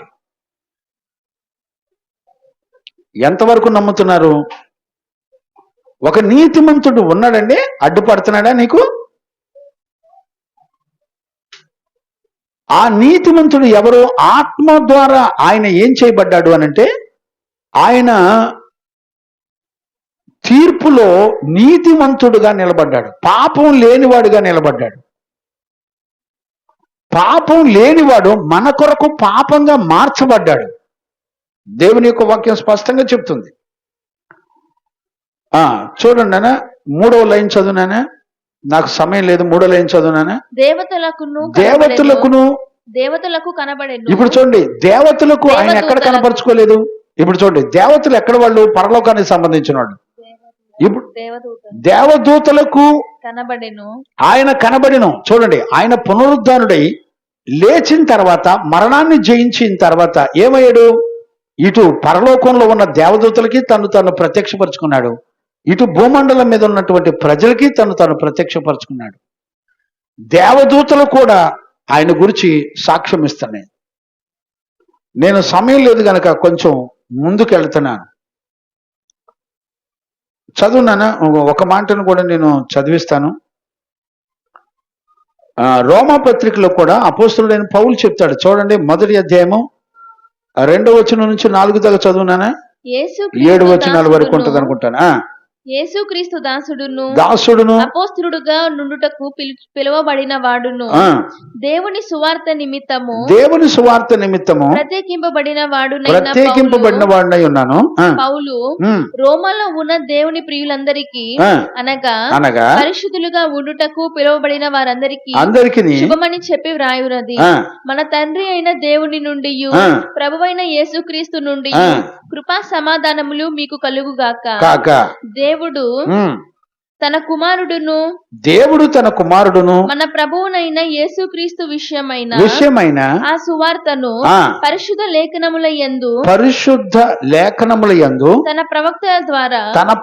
ఎంతవరకు నమ్ముతున్నారు? ఒక నీతిమంతుడు ఉన్నాడండి, అడ్డుపడుతున్నాడా నీకు? ఆ నీతిమంతుడు ఎవరు? ఆత్మ ద్వారా ఆయన ఏం చేయబడ్డాడు అనంటే ఆయన తీర్పులో నీతిమంతుడుగా నిలబడ్డాడు, పాపం లేనివాడుగా నిలబడ్డాడు. పాపం లేనివాడు మన కొరకు పాపంగా మార్చబడ్డాడు. దేవుని యొక్క వాక్యం స్పష్టంగా చెప్తుంది. చూడండి నాన్న, 3వ లైన్ చదువునానా, నాకు సమయం లేదు. 3వ లైన్ చదువునానా. దేవతలకు కనబడేను. ఇప్పుడు చూడండి, దేవతలకు ఆయన ఎక్కడ కనపరుచుకోలేదు. ఇప్పుడు చూడండి, దేవతలు ఎక్కడ? వాళ్ళు పరలోకానికి సంబంధించిన వాళ్ళు. ఇప్పుడు దేవదూతలకు ఆయన కనబడెను. చూడండి, ఆయన పునరుద్ధానుడై లేచిన తర్వాత, మరణాన్ని జయించిన తర్వాత ఏమయ్యాడు? ఇటు పరలోకంలో ఉన్న దేవదూతలకి తను ప్రత్యక్షపరుచుకున్నాడు, ఇటు భూమండలం మీద ఉన్నటువంటి ప్రజలకి తను ప్రత్యక్షపరుచుకున్నాడు. దేవదూతలు కూడా ఆయన గురించి సాక్ష్యం ఇస్తాను. నేను సమయం లేదు కనుక కొంచెం ముందుకు వెళ్తున్నాను. చదువునానా, ఒక మాటను కూడా నేను చదివిస్తాను. రోమా పత్రికలో కూడా అపోస్తలుడైన పౌలు చెప్తాడు. చూడండి, 1వ అధ్యాయము 2వ వచనం నుంచి 4 దాకా చదువునానా. 7 వచనాల వరకు ఉంటుంది అనుకుంటాను. యేసుక్రీస్తు దాసుడును దాసుడును అపోస్తలుడుగా నుండుటకు పిలువబడిన వాడును దేవుని సువార్త నిమిత్తము దేవుని సువార్త నిమిత్తము ప్రత్యేకింపబడిన వాడినై ఉన్నాను. పౌలు రోమాలో ఉన్న దేవుని ప్రియులందరికీ అనగా పరిశుద్ధులుగా ఉండుటకు పిలువబడిన వారందరికీ శుభమని చెప్పి వ్రాయున్నది. మన తండ్రి అయిన దేవుని నుండి ప్రభువైన యేసుక్రీస్తు నుండి కృపా సమాధానములు మీకు కలుగుగాక. దేవుడు తన కుమారుడును మన ప్రభువునైన యేసుక్రీస్తు విషయమైన ఆ సువార్తను పరిశుద్ధ లేఖనముల యందు తన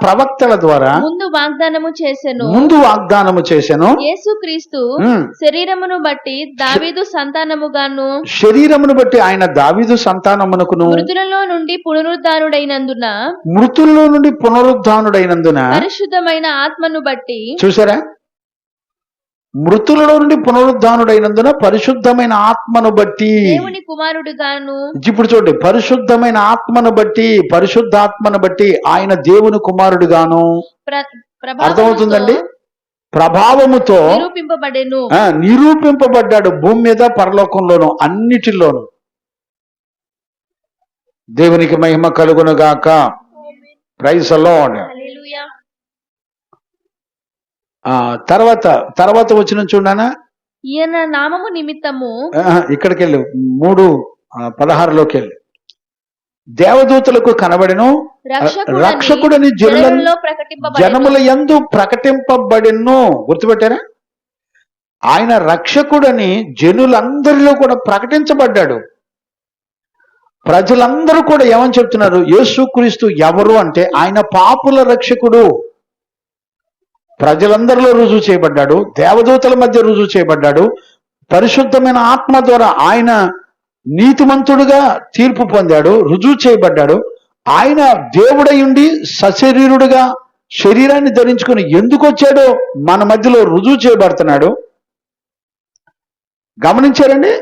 ప్రవక్తల ద్వారా ముందు వాగ్దానము చేసెను. యేసుక్రీస్తు శరీరమును బట్టి దావీదు ఆయన దావీదు సంతానమునకును మృతులలో నుండి పునరుద్ధానుడైనందున పరిశుద్ధమైన ఆత్మను బట్టి, చూసారా, మృతులలో నుండి పునరుద్ధానుడైనందున పరిశుద్ధమైన ఆత్మను బట్టి దేవుని కుమారుడుగాను. ఇప్పుడు చూడండి, పరిశుద్ధమైన ఆత్మను బట్టి, పరిశుద్ధాత్మను బట్టి ఆయన దేవుని కుమారుడుగాను. అర్థమవుతుందండి? ప్రభావముతో నిరూపింపబడ్డాడు భూమి మీద, పరలోకంలోను, అన్నిటిలోను. దేవునికి మహిమ కలుగును గాక. Praise the Lord. తర్వాత వచ్చిన చూడనా, ఈయన నామము నిమిత్తము, ఇక్కడికి వెళ్ళు 3:16లోకి వెళ్ళి, దేవదూతలకు కనబడెను, రక్షకుడని జనముల యందు ప్రకటింపబడెను. గుర్తుపెట్టారా? ఆయన రక్షకుడని జనులందరిలో కూడా ప్రకటించబడ్డాడు. ప్రజలందరూ కూడా ఏమని చెప్తున్నారు? యేసుక్రీస్తు ఎవరు అంటే ఆయన పాపుల రక్షకుడు. ప్రజలందరిలో రుజువు చేయబడ్డాడు, దేవదూతల మధ్య రుజువు చేయబడ్డాడు, పరిశుద్ధమైన ఆత్మ ద్వారా ఆయన నీతిమంతుడుగా తీర్పు పొందాడు, రుజువు చేయబడ్డాడు. ఆయన దేవుడై ఉండి సశరీరుడుగా శరీరాన్ని ధరించుకుని ఎందుకు వచ్చాడో మన మధ్యలో రుజువు చేయబడుతున్నాడు. గమనించారండి?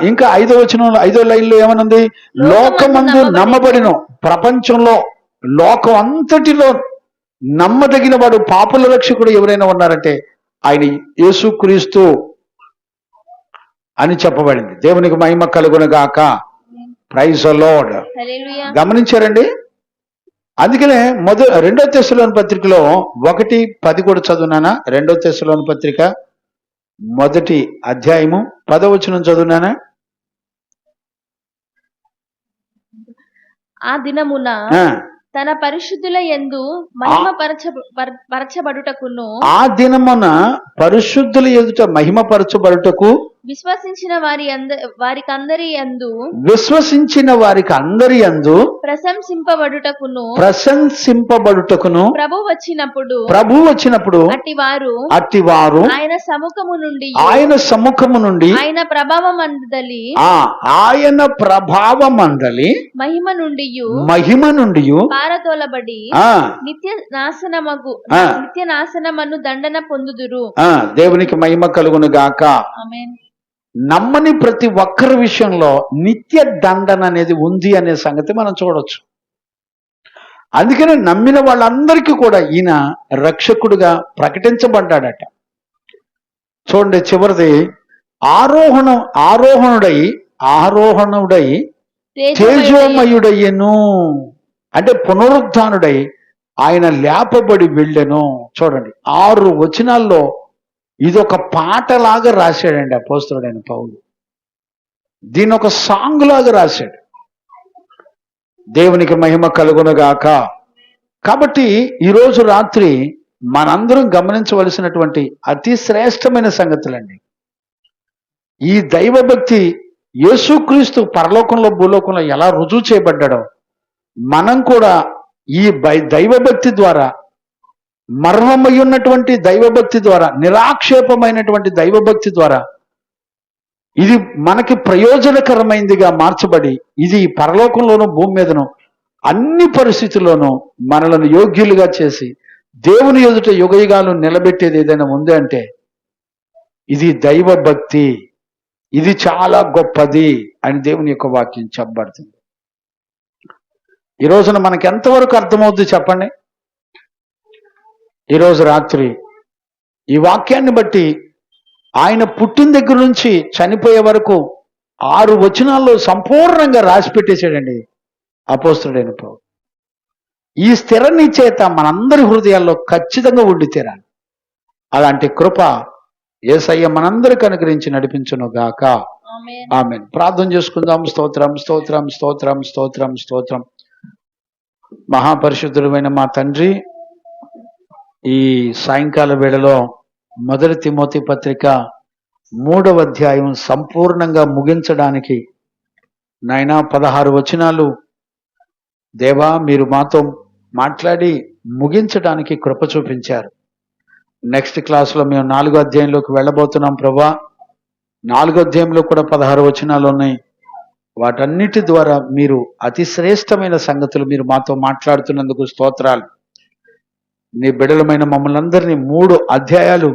ఇంకా 5వ లైన్లో ఏమనుంది? లోకమందు నమ్మబడిన, ప్రపంచంలో లోకం అంతటిలో నమ్మదగిన వాడు, పాపుల రక్షకుడు ఎవరైనా ఉన్నారంటే ఆయన యేసుక్రీస్తు అని చెప్పబడింది. దేవునికి మహిమ కలుగును గాక. Praise the Lord. గమనించారండి? అందుకనే 2వ తెస్సలోని పత్రికలో 1:10 కూడా చదువునానా? 2వ తెస్సలోని పత్రిక 1వ అధ్యాయము 10వ వచనం చదువునానా? ఆ దినమున తన పరిశుద్ధుల యందు మహిమపరచబడుటకును, ఆ దినమున పరిశుద్ధుల ఎదుట మహిమపరచబడుటకు విశ్వసించిన వారికి అందరి యందు ప్రశంసింపబడుటకును ప్రభు వచ్చినప్పుడు అట్టివారు ఆయన సముఖము నుండి ఆయన ప్రభావమందలి మహిమ నుండి పారతోలబడి నిత్య నాశనమను దండన పొందుదురు. దేవునికి మహిమ కలుగును గాక. ఆమేన్. నమ్మని ప్రతి ఒక్కరి విషయంలో నిత్య దండన అనేది ఉంది అనే సంగతి మనం చూడొచ్చు. అందుకనే నమ్మిన వాళ్ళందరికీ కూడా ఈయన రక్షకుడుగా ప్రకటించబడ్డాడట. చూడండి, చివరిది ఆరోహణుడై తేజోమయుడయ్యను అంటే పునరుద్ధానుడై ఆయన లేపబడి వెళ్ళెను. చూడండి, 6 వచనాల్లో ఇదొక పాటలాగా రాశాడండి అపోస్తలుడైన పౌలు. దీని ఒక సాంగ్ లాగా రాశాడు. దేవునికి మహిమ కలుగునుగాక. కాబట్టి ఈరోజు రాత్రి మనందరం గమనించవలసినటువంటి అతి శ్రేష్టమైన సంగతులండి. ఈ దైవభక్తి యేసుక్రీస్తు పరలోకంలో భూలోకంలో ఎలా రుజువు చేయబడ్డాడో మనం కూడా ఈ దైవభక్తి ద్వారా, మర్మమై ఉన్నటువంటి దైవభక్తి ద్వారా, నిరాక్షేపమైనటువంటి దైవభక్తి ద్వారా ఇది మనకి ప్రయోజనకరమైనదిగా మార్చబడి ఇది పరలోకంలోనూ భూమి మీదను అన్ని పరిస్థితుల్లోనూ మనలను యోగ్యులుగా చేసి దేవుని ఎదుట యుగయుగాలు నిలబెట్టేది ఏదైనా ఉంది అంటే ఇది దైవభక్తి. ఇది చాలా గొప్పది అని దేవుని యొక్క వాక్యం చెప్పబడుతుంది. ఈ రోజున మనకి ఎంతవరకు అర్థమవుద్ది చెప్పండి? ఈరోజు రాత్రి ఈ వాక్యాన్ని బట్టి ఆయన పుట్టిన దగ్గర నుంచి చనిపోయే వరకు 6 వచనాల్లో సంపూర్ణంగా రాసి పెట్టేశాడండి అపోస్తలుడైన పౌలు. ఈ స్థిర నిశ్చయత మనందరి హృదయాల్లో ఖచ్చితంగా ఉండి తీరాలి. అలాంటి కృప యేసయ్య మనందరికి అనుగ్రహించి నడిపించును గాక. ఆమేన్. ప్రార్థన చేసుకుందాం. స్తోత్రం స్తోత్రం స్తోత్రం స్తోత్రం స్తోత్రం. మహాపరిశుద్ధుడైన మా తండ్రి, ఈ సాయంకాల వేళలో 1 తిమోతి పత్రిక 3వ అధ్యాయం సంపూర్ణంగా ముగించడానికి నాయనా 16 వచనాలు దేవా మీరు మాతో మాట్లాడి ముగించడానికి కృప చూపించారు. నెక్స్ట్ క్లాస్లో మేము 4వ అధ్యాయంలోకి వెళ్ళబోతున్నాం ప్రభా. 4వ అధ్యాయంలో కూడా 16 వచనాలు ఉన్నాయి. వాటన్నిటి ద్వారా మీరు అతి శ్రేష్టమైన సంగతులు మీరు మాతో మాట్లాడుతున్నందుకు స్తోత్రాలు. నీ బిడ్డలమైన మమ్మల్ని అందరినీ 3 అధ్యాయాలు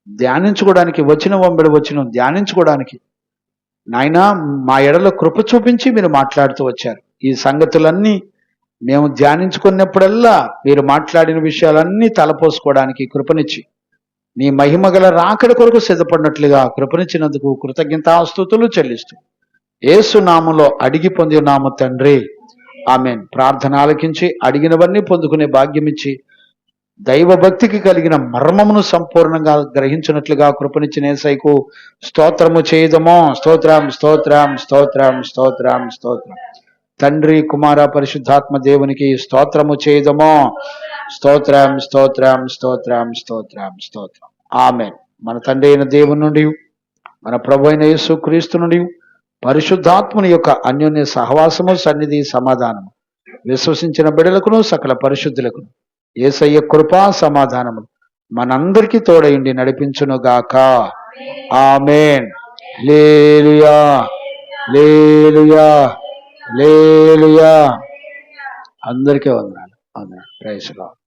ధ్యానించుకోవడానికి, వచనం వెంబడి వచనం ధ్యానించుకోవడానికి నాయనా మా ఎడలో కృప చూపించి మీరు మాట్లాడుతూ వచ్చారు. ఈ సంగతులన్నీ మేము ధ్యానించుకున్నప్పుడల్లా మీరు మాట్లాడిన విషయాలన్నీ తలపోసుకోవడానికి కృపనిచ్చి నీ మహిమ గల రాకడ కొరకు సిద్ధపడినట్లుగా కృపనిచ్చినందుకు కృతజ్ఞతాస్తుతులు చెల్లిస్తూ యేసు నామములో అడిగి పొంది ఉన్నాము తండ్రి. ఆమేన్. ప్రార్థన ఆలకించి అడిగినవన్నీ పొందుకునే భాగ్యమిచ్చి దైవ భక్తికి కలిగిన మర్మమును సంపూర్ణంగా గ్రహించినట్లుగా కృపనిచ్చిన యేసయ్యకు స్తోత్రము చేయదమో. స్తోత్రం స్తోత్రం స్తోత్రం స్తోత్రం స్తోత్రం. తండ్రి కుమార పరిశుద్ధాత్మ దేవునికి స్తోత్రము చేయదమో. స్తోత్రం స్తోత్రం స్తోత్రం స్తోత్రం స్తోత్రం. ఆమేన్. మన తండ్రి అయిన దేవుని నుండి, మన ప్రభు అయిన యేసు క్రీస్తు నుండి, పరిశుద్ధాత్మని యొక్క అన్యోన్య సహవాసము, సన్నిధి, సమాధానము విశ్వసించిన బిడ్డలకును సకల పరిశుద్ధులకును యేసయ్య కృపా సమాధానము మనందరికీ తోడైండి నడిపించును గాక. ఆమేన్. హల్లెలూయా హల్లెలూయా హల్లెలూయా. అందరికీ వందనాలు. Praise lord.